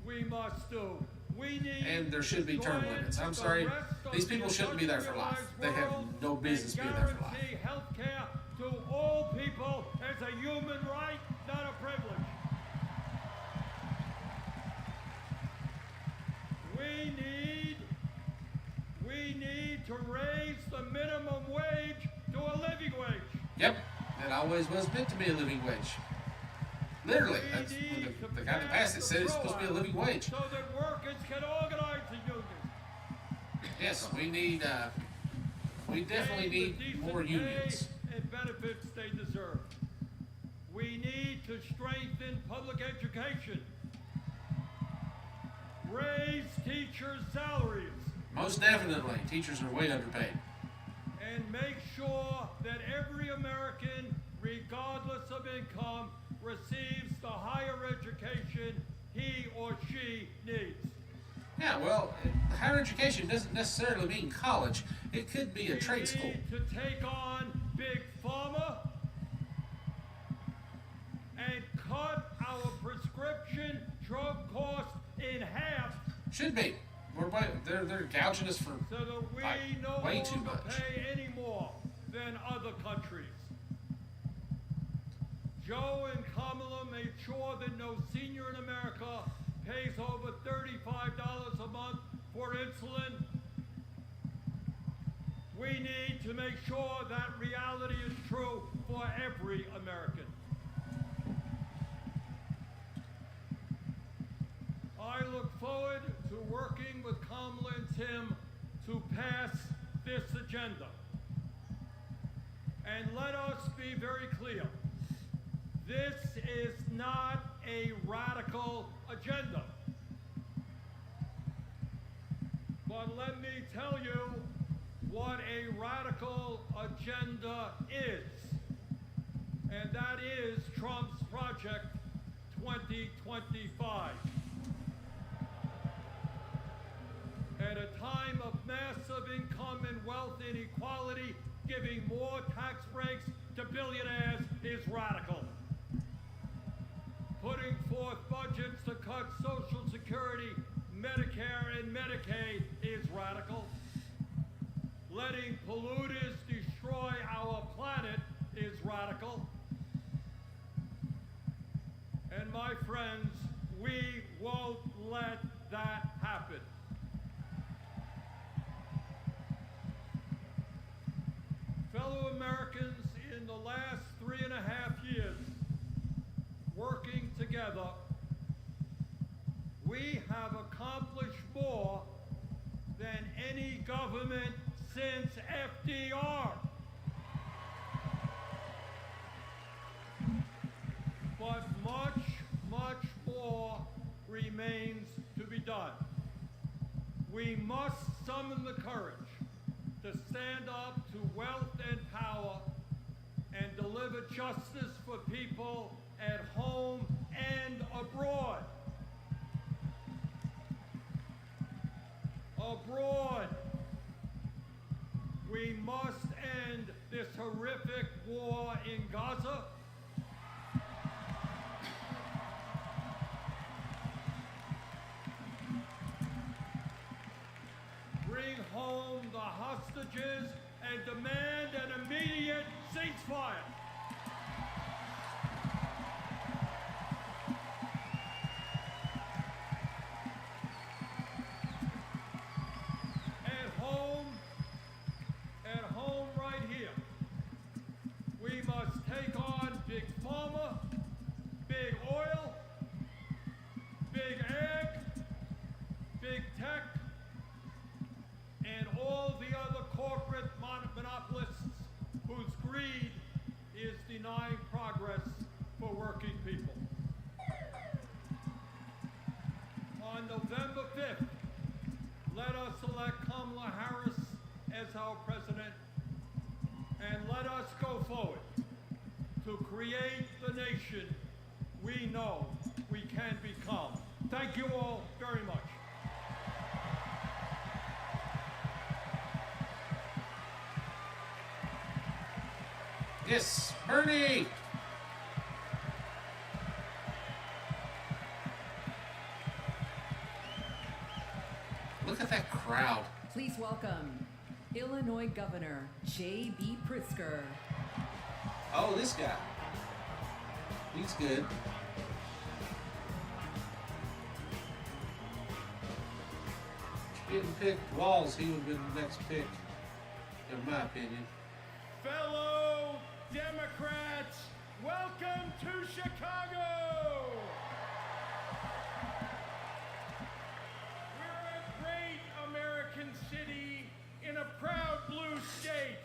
we must do? We need
and there should be term limits. I'm sorry, these people shouldn't be there for life. They have no business being there for life.
Guarantee health care to all people as a human right, not a privilege. We need to raise the minimum wage to a living wage.
Yep, it always was meant to be a living wage. Literally, that's when the guy that passed it said it's supposed to be a living wage.
So that workers can organize the unions.
Yes, we definitely need more unions.
And benefits they deserve. We need to strengthen public education. Raise teachers' salaries.
Most definitely, teachers are way underpaid.
And make sure that every American, regardless of income, receives the higher education he or she needs.
Yeah, well, higher education doesn't necessarily mean college. It could be a trade school.
We need to take on Big Pharma and cut our prescription drug costs in half.
Should be. They're gouging us for
so that we no
way too
longer
much.
pay any more than other countries. Joe and Kamala made sure that no senior in America pays over $35 a month for insulin. We need to make sure that reality is true for every American. I look forward to working with Kamala and Tim to pass this agenda. And let us be very clear. This is not a radical agenda. But let me me tell you what a radical agenda is. And that is Trump's Project 2025. At a time of massive income and wealth inequality, giving more tax breaks to billionaires is radical. Putting forth budgets to cut Social Security, Medicare, and Medicaid is radical. Letting polluters destroy our planet is radical. And my friends, we won't let that happen. Fellow Americans, in the last 3.5 years, working together, we have accomplished more than any government since FDR. But much, much more remains to be done. We must summon the courage to stand up to wealth and power and deliver justice for people at home and abroad. Abroad, we must end this horrific war in Gaza. Bring home the hostages and demand an immediate ceasefire. At home right here, we must take on Big Pharma, Big Oil, Big Ag, Big Tech, and all the other corporate monopolists whose greed is denying progress for working people. On November 5th, let us elect Kamala Harris as our president, and let us go forward to create the nation we know we can become. Thank you all very much.
Yes, Bernie! Look at that crowd.
Please welcome Illinois Governor J.B. Pritzker.
Oh, this guy. He's good. Getting picked Walls, he would have been the next pick, in my opinion.
Fellow Democrats, welcome to Chicago! We're a great American city in a proud blue state.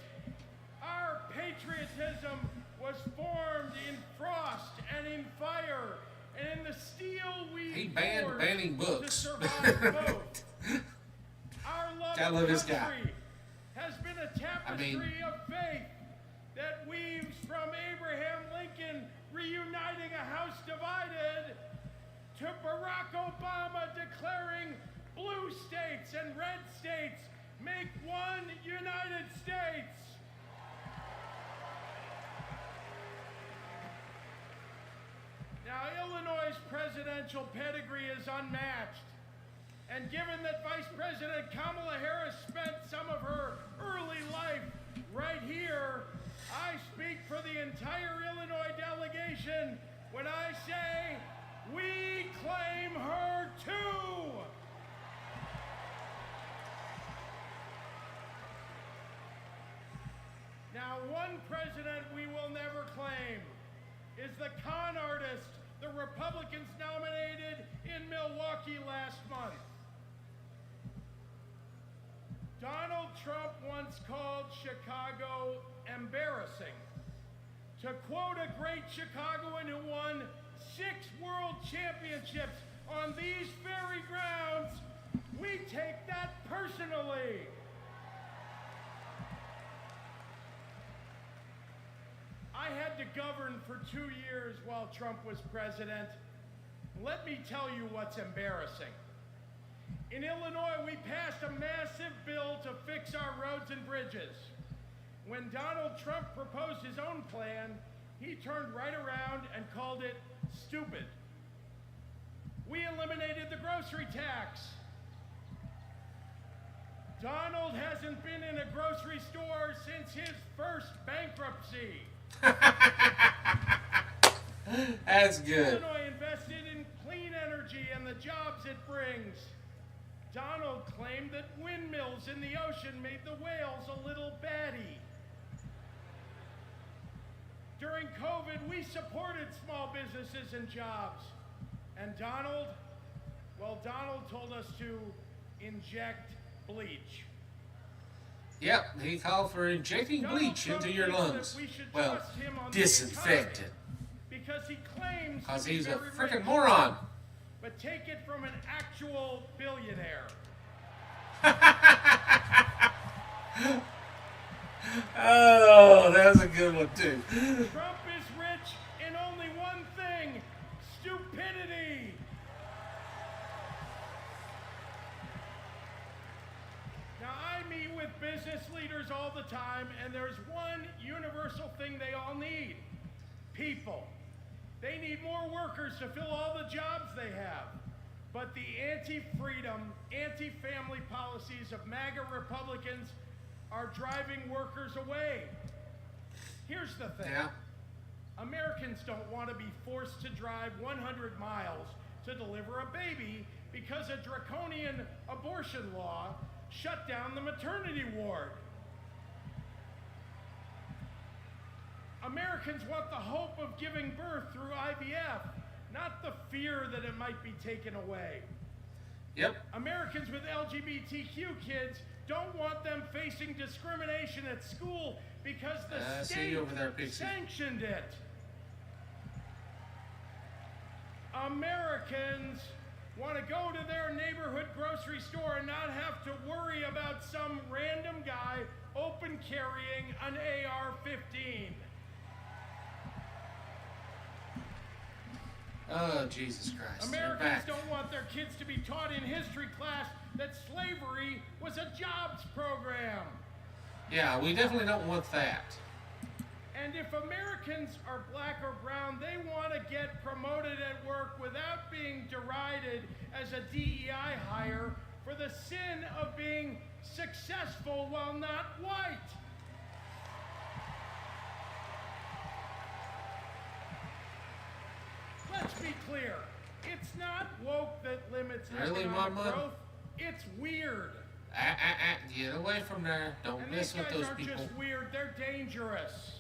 Our patriotism was formed in frost and in fire, and in the steel we
He banned
forged
banning
to
books.
survive both. Our love
I love this guy.
country has been a tapestry of faith that weaves from Abraham Lincoln reuniting a house divided to Barack Obama declaring blue states and red states make one United States. Now, Illinois' presidential pedigree is unmatched. And given that Vice President Kamala Harris spent some of her early life right here, I speak for the entire Illinois delegation when I say, we claim her too! Now, one president we will never claim is the con artist the Republicans nominated in Milwaukee last month. Donald Trump once called Chicago embarrassing. To quote a great Chicagoan who won 6 world championships on these very grounds, we take that
personally. I had to govern for 2 years while Trump was president. Let me tell you what's embarrassing. In Illinois, we passed a massive bill to fix our roads and bridges. When Donald Trump proposed his own plan, he turned right around and called it stupid. We eliminated the grocery tax. Donald hasn't been in a grocery store since his first bankruptcy.
That's good.
Illinois invested in clean energy and the jobs it brings. Donald claimed that windmills in the ocean made the whales a little batty. During COVID, we supported small businesses and jobs. And Donald told us to inject bleach.
Yep, he called for injecting bleach into your lungs. Well, disinfectant.
Because he claims
because he's a
very
freaking
rich.
moron.
But take it from an actual billionaire.
Oh, that was a good one too.
Trump is rich in only one thing: stupidity. Now, I meet with business leaders all the time, and there's one universal thing they all need: people. They need more workers to fill all the jobs they have. But the anti-freedom, anti-family policies of MAGA Republicans are driving workers away. Here's the thing.
Yeah.
Americans don't want to be forced to drive 100 miles to deliver a baby because a draconian abortion law shut down the maternity ward. Americans want the hope of giving birth through IVF, not the fear that it might be taken away.
Yep.
Americans with LGBTQ kids don't want them facing discrimination at school because the state
over there, Pixie.
sanctioned it. Americans want to go to their neighborhood grocery store and not have to worry about some random guy open carrying an AR-15.
Oh, Jesus Christ.
Americans don't want their kids to be taught in history class that slavery was a jobs program.
Yeah, we definitely don't want that.
And if Americans are black or brown, they want to get promoted at work without being derided as a DEI hire for the sin of being successful while not white. Let's be clear. It's not woke that limits economic growth. It's weird.
Get away from there. Don't mess with those people.
And these guys aren't just weird, they're dangerous.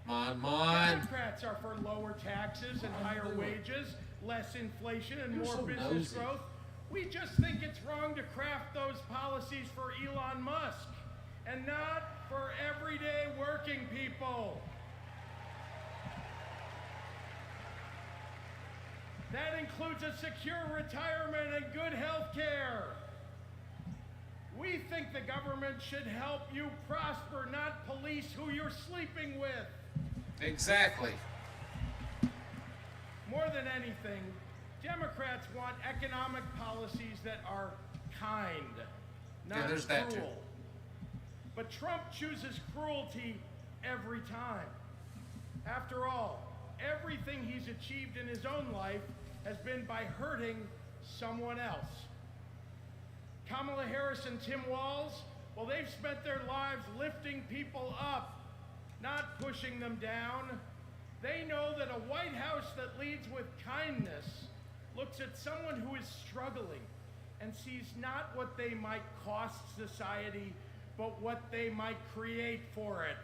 Come on.
Democrats are for lower taxes and higher wages, less inflation and
You're
more
so
business
nosy.
growth. We just think it's wrong to craft those policies for Elon Musk and not for everyday working people. That includes a secure retirement and good health care. We think the government should help you prosper, not police who you're sleeping with.
Exactly.
More than anything, Democrats want economic policies that are kind, not
there's that too.
cruel. But Trump chooses cruelty every time. After all, everything he's achieved in his own life has been by hurting someone else. Kamala Harris and Tim Walz, well, they've spent their lives lifting people up, not pushing them down. They know that a White House that leads with kindness looks at someone who is struggling and sees not what they might cost society, but what they might create for it.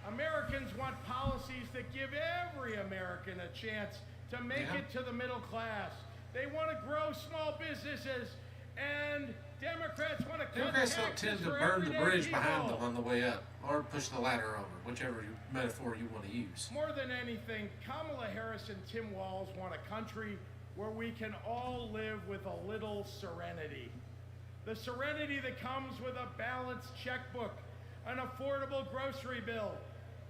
Americans want policies that give every American a chance to make it to the middle class. They want to grow small businesses, and Democrats want to cut
Democrats don't
taxes
tend to
for
burn the
everyday
bridge
people.
behind them on the way up, or push the ladder over, whichever metaphor you want to use.
More than anything, Kamala Harris and Tim Walz want a country where we can all live with a little serenity. The serenity that comes with a balanced checkbook, an affordable grocery bill,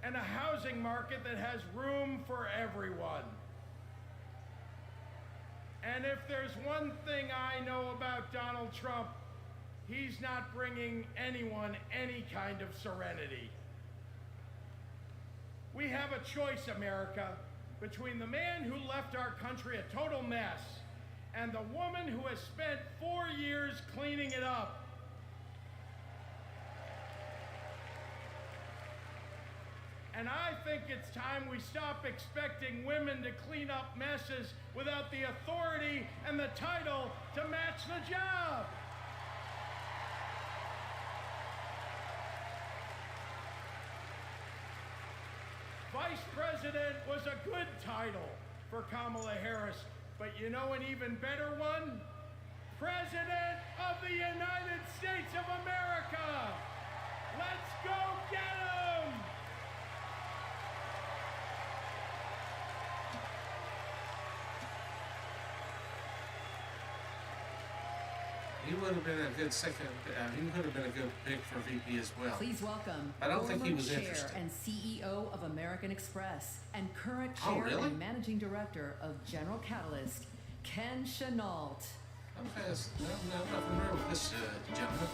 and a housing market that has room for everyone. And if there's one thing I know about Donald Trump, he's not bringing anyone any kind of serenity. We have a choice, America, between the man who left our country a total mess and the woman who has spent 4 years cleaning it up. And I think it's time we stop expecting women to clean up messes without the authority and the title to match the job. Vice President was a good title for Kamala Harris, but you know an even better one? President of the United States of America! Let's go get him!
He would have been a good second. He would have been a good pick for VP as well.
Please welcome
I don't think he was
Chair
interested.
and CEO of American Express and current Chair
really?
and Managing Director of General Catalyst, Ken Chenault.
Okay, I'm not familiar with this gentleman.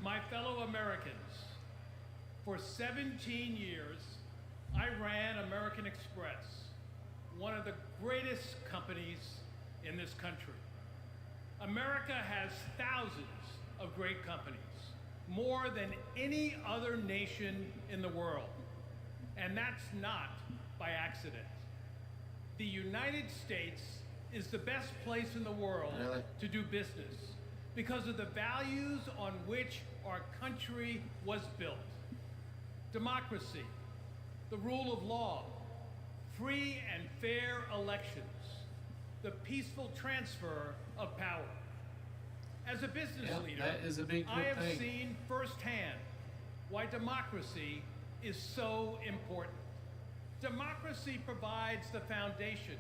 My fellow Americans, for 17 years, I ran American Express, one of the greatest companies in this country. America has thousands of great companies, more than any other nation in the world. And that's not by accident. The United States is the best place in the world to do business because of the values on which our country was built. Democracy, the rule of law, free and fair elections, the peaceful transfer of power. As a business leader,
that is a big
I have
thing.
seen firsthand why democracy is so important. Democracy provides the foundation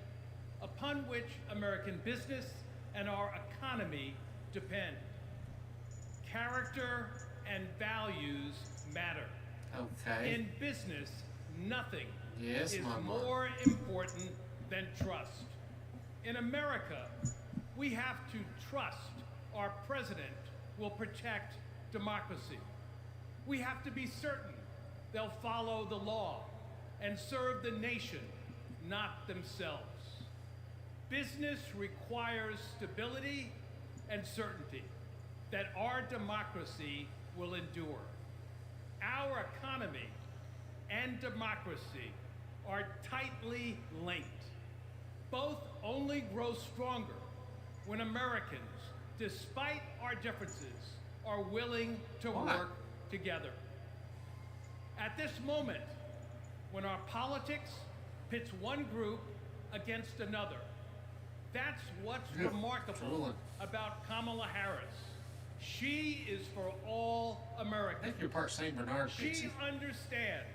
upon which American business and our economy depend. Character and values matter.
Okay.
In business, nothing
Yes,
is
Mama.
more important than trust. In America, we have to trust our president will protect democracy. We have to be certain they'll follow the law and serve the nation, not themselves. Business requires stability and certainty that our democracy will endure. Our economy and democracy are tightly linked. Both only grow stronger when Americans, despite our differences, are willing to work together. At this moment, when our politics pits one group against another, that's what's remarkable about Kamala Harris. She is for all Americans.
I think you're part St. Bernard.
She
Pixie.
understands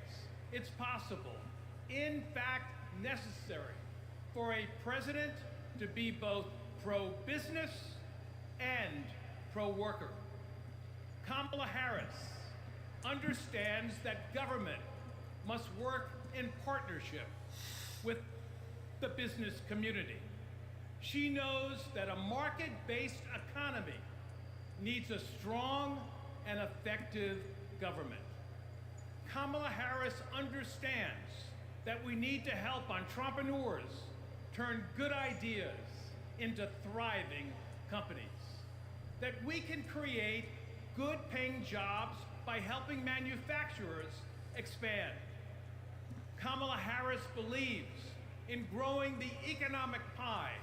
it's possible, in fact necessary, for a president to be both pro-business and pro-worker. Kamala Harris understands that government must work in partnership with the business community. She knows that a market-based economy needs a strong and effective government. Kamala Harris understands that we need to help entrepreneurs turn good ideas into thriving companies, that we can create good-paying jobs by helping manufacturers expand. Kamala Harris believes in growing the economic pie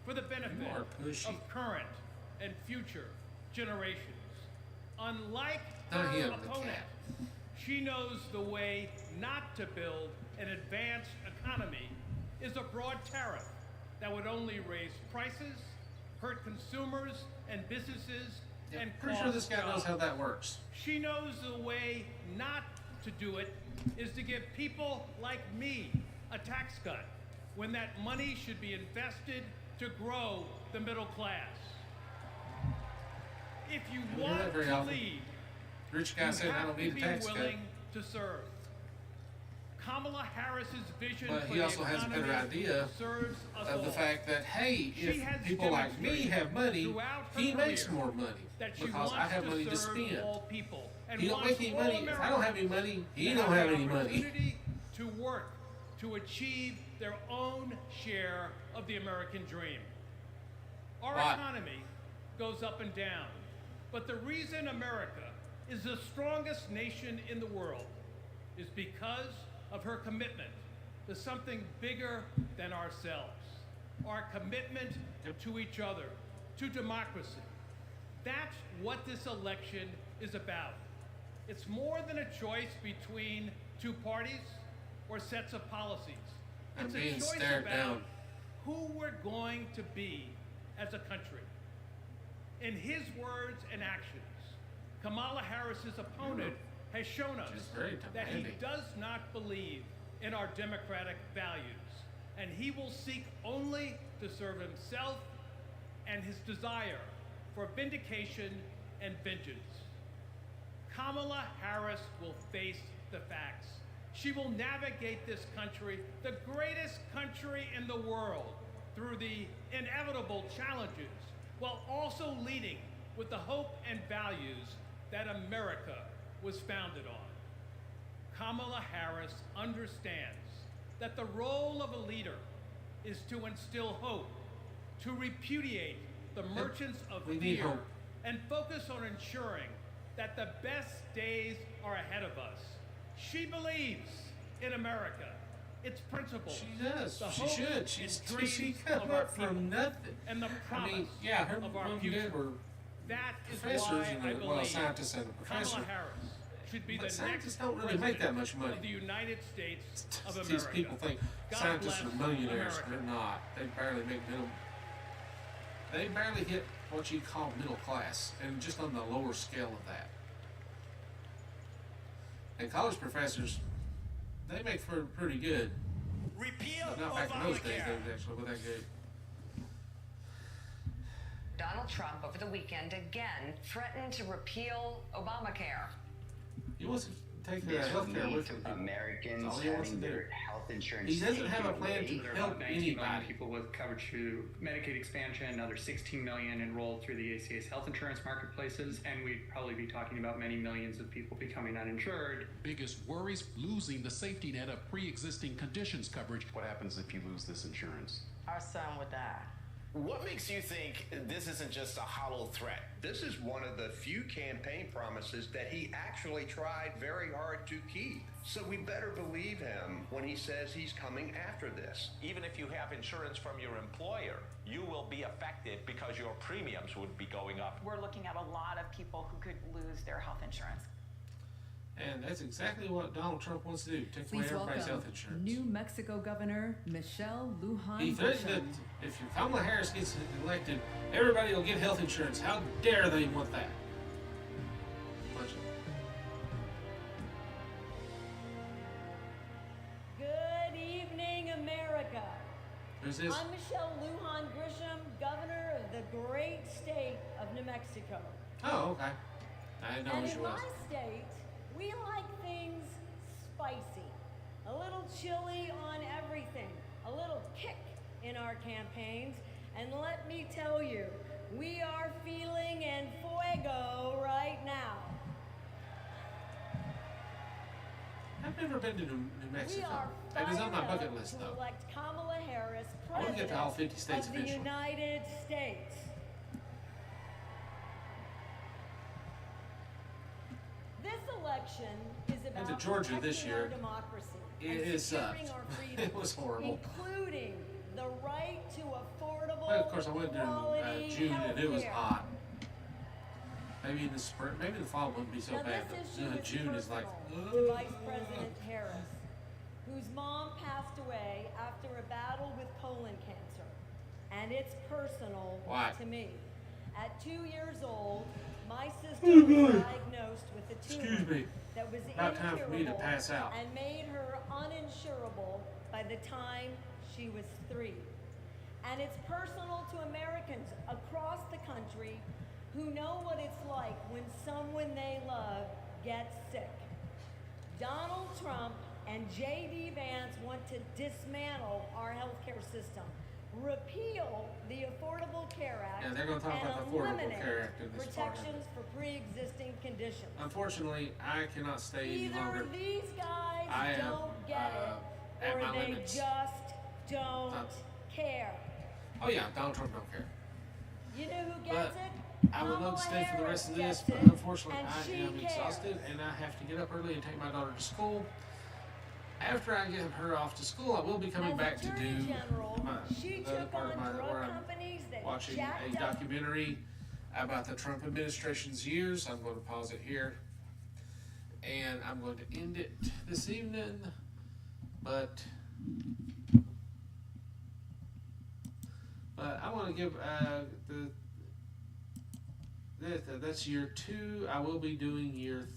for the benefit of current and future generations. Unlike her opponent, she knows the way not to build an advanced economy is a broad tariff that would only raise prices, hurt consumers and businesses, and
Pretty sure this guy knows how that works.
She knows the way not to do it is to give people like me a tax cut when that money should be invested to grow the middle class. If you
We hear
want
that very
to
often.
lead,
Rich guy
you
said, I
have
don't
to
need a
be
tax cut.
willing to serve. Kamala Harris's vision
But
for
he
the
also has a
economy
better idea
serves us
of the
all.
fact that, hey,
She has
if people like me
demonstrated
have money,
throughout her
he makes
career
more money
that she
because I
wants
have money to
serve
spend.
all people and
He don't
wants
make any
all
money. If I don't have any
Americans
money, he
to
don't have
the
any money.
opportunity to work to achieve their own share of the American dream. Our
Right.
economy goes up and down, but the reason America is the strongest nation in the world is because of her commitment to something bigger than ourselves, our commitment to each other, to democracy. That's what this election is about. It's more than a choice between two parties or sets of policies.
I'm
It's a
being
choice
stared
about
down.
who we're going to be as a country. In his words and actions, Kamala Harris's opponent has shown us
She's very
that he
demanding.
does not believe in our democratic values, and he will seek only to serve himself and his desire for vindication and vengeance. Kamala Harris will face the facts. She will navigate this country, the greatest country in the world, through the inevitable challenges, while also leading with the hope and values that America was founded on. Kamala Harris understands that the role of a leader is to instill hope, to repudiate the merchants of
We need
fear,
hope.
and focus on ensuring that the best days are ahead of us. She believes in America, its principles.
She does.
the
She
hope
should.
and
She
dreams
come
of our
up from
people,
nothing.
and the
I
promise
mean, yeah, her
of our
mom and
future.
dad were
That is
professors
why
and
I
well,
believe
scientists and a professor.
Kamala Harris should be
But
the
scientists
next
don't really make that much money.
of the United States of America.
These people think
God
scientists
bless
are millionaires.
America.
They're not. They barely make minimum. They barely hit what you call middle class, and just on the lower scale of that. And college professors, they make for pretty good.
Repeal
But not back in those days,
Obamacare.
they was actually with that good.
Donald Trump over the weekend again threatened to repeal Obamacare.
He wants to take the
This
health
will
care
lead
with
to
him.
Americans
That's all he wants
having
to do.
their health insurance
He doesn't have a
taken
plan to
away.
There are
help
about 19 million
anybody.
people with coverage through Medicaid expansion, another 16 million enrolled through the ACA's health insurance marketplaces, and we'd probably be talking about many millions of people becoming uninsured.
Biggest worries, losing the safety net of pre-existing conditions coverage. What happens if you lose this insurance?
Our son would die.
What makes you think this isn't just a hollow threat?
This is one of the few campaign promises that he actually tried very hard to keep. So we better believe him when he says he's coming after this.
Even if you have insurance from your employer, you will be affected because your premiums would be going up.
We're looking at a lot of people who could lose their health insurance.
And that's exactly what Donald Trump wants to do, take away
Please
everybody's
welcome
health insurance.
New Mexico Governor Michelle Lujan
He threatened that
Grisham.
if Kamala Harris gets elected, everybody will get health insurance. How dare they want that? Bunch of-
Good evening, America.
Who's this?
I'm Michelle Lujan Grisham, governor of the great state of New Mexico.
Oh, okay. I didn't know
And
who she
in
was.
my state, we like things spicy, a little chili on everything, a little kick in our campaigns. And let me tell you, we are feeling en fuego right now.
I've never been to New
We
Mexico.
are
It is on my
fired
bucket
up
list,
to
though.
elect Kamala Harris
I wanna get to all 50 states
president of the
eventually.
United States. This election is about
Went to Georgia this
protecting
year.
our democracy
It
and
is,
securing our freedoms,
it was horrible.
including the right to affordable,
Well, of course, I went during
quality
June and it was
healthcare.
hot. Maybe in the spring, maybe the fall wouldn't be so
Now,
bad,
this
but
issue is
June is like,
personal to Vice President Harris, whose mom passed away after a battle with colon cancer. And it's personal
Why?
to me. At 2 years old, my sister
Oh,
was
God.
diagnosed with a tumor
Excuse me.
that was
About time for me to
incurable
pass out.
and made her uninsurable by the time she was 3. And it's personal to Americans across the country who know what it's like when someone they love gets sick. Donald Trump and J.D. Vance want to dismantle our healthcare system, repeal the Affordable Care Act,
Yeah, they're going to talk about the
and
Affordable
eliminate
Care Act in this part of it.
protections for pre-existing conditions.
Unfortunately, I cannot stay any
Either
longer.
these guys
I am,
don't get it,
at
or
my
they
limits.
just don't care.
Oh yeah, Donald Trump don't care.
You know who
But
gets it?
I would love to stay for the rest of this,
Kamala
but
Harris
unfortunately
gets it,
I
and
am
she
exhausted and I have to get up early and take my daughter to school. After I get her off to school, I will be coming
As
back to
Attorney
do
General, she
the other
took
part of
on
my
drug
where I'm
companies that
watching
jacked
a
up
documentary about the Trump administration's years. I'm going to pause it here, and I'm going to end it this evening. But I want to give that's year 2. I will be doing year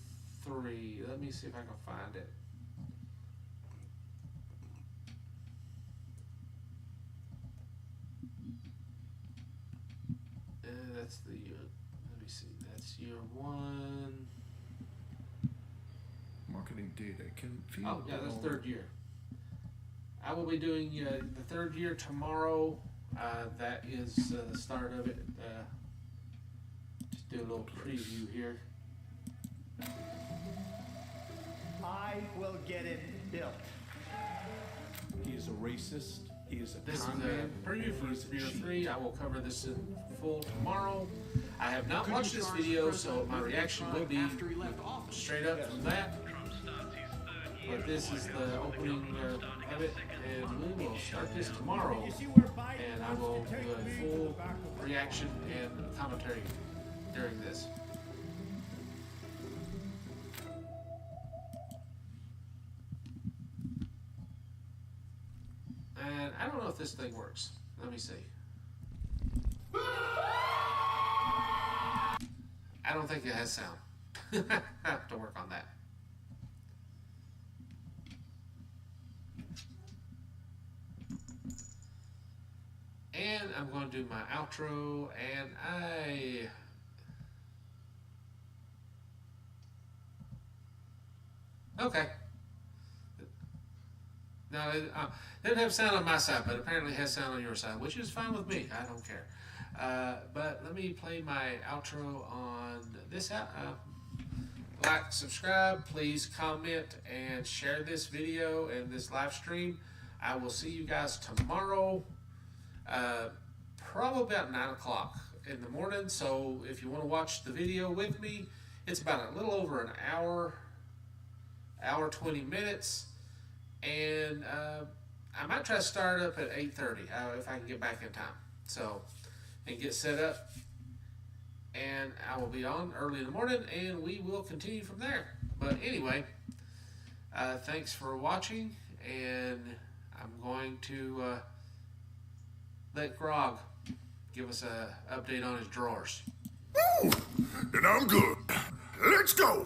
3. Let me see if I can find it. That's the let me see. That's year 1.
Marketing data can feel.
Oh yeah, that's 3rd year. I will be doing the 3rd year tomorrow. That is the start of it. Just do a little preview here.
I will get it built.
He is a racist. He is a
This is
con
a
man.
preview for
He's a
year
cheat.
3. I will cover this in full tomorrow. I have not watched this video, so my reaction will be straight up from that. But this is the opening of it, and we will start this tomorrow. And I will do a full reaction and commentary during this. And I don't know if this thing works. Let me see. I don't think it has sound. I have to work on that. And I'm going to do my outro, and okay. No, it didn't have sound on my side, but apparently it has sound on your side, which is fine with me. I don't care. But let me play my outro on this app. Like, subscribe, please comment and share this video and this live stream. I will see you guys tomorrow, probably about 9 o'clock in the morning. So if you want to watch the video with me, it's about a little over an hour 20 minutes. And I might try to start up at 8:30 if I can get back in time. So, and get set up. And I will be on early in the morning, and we will continue from there. But anyway, thanks for watching, and I'm going to let Grog give us an update on his drawers.
Then I'm good. Let's go.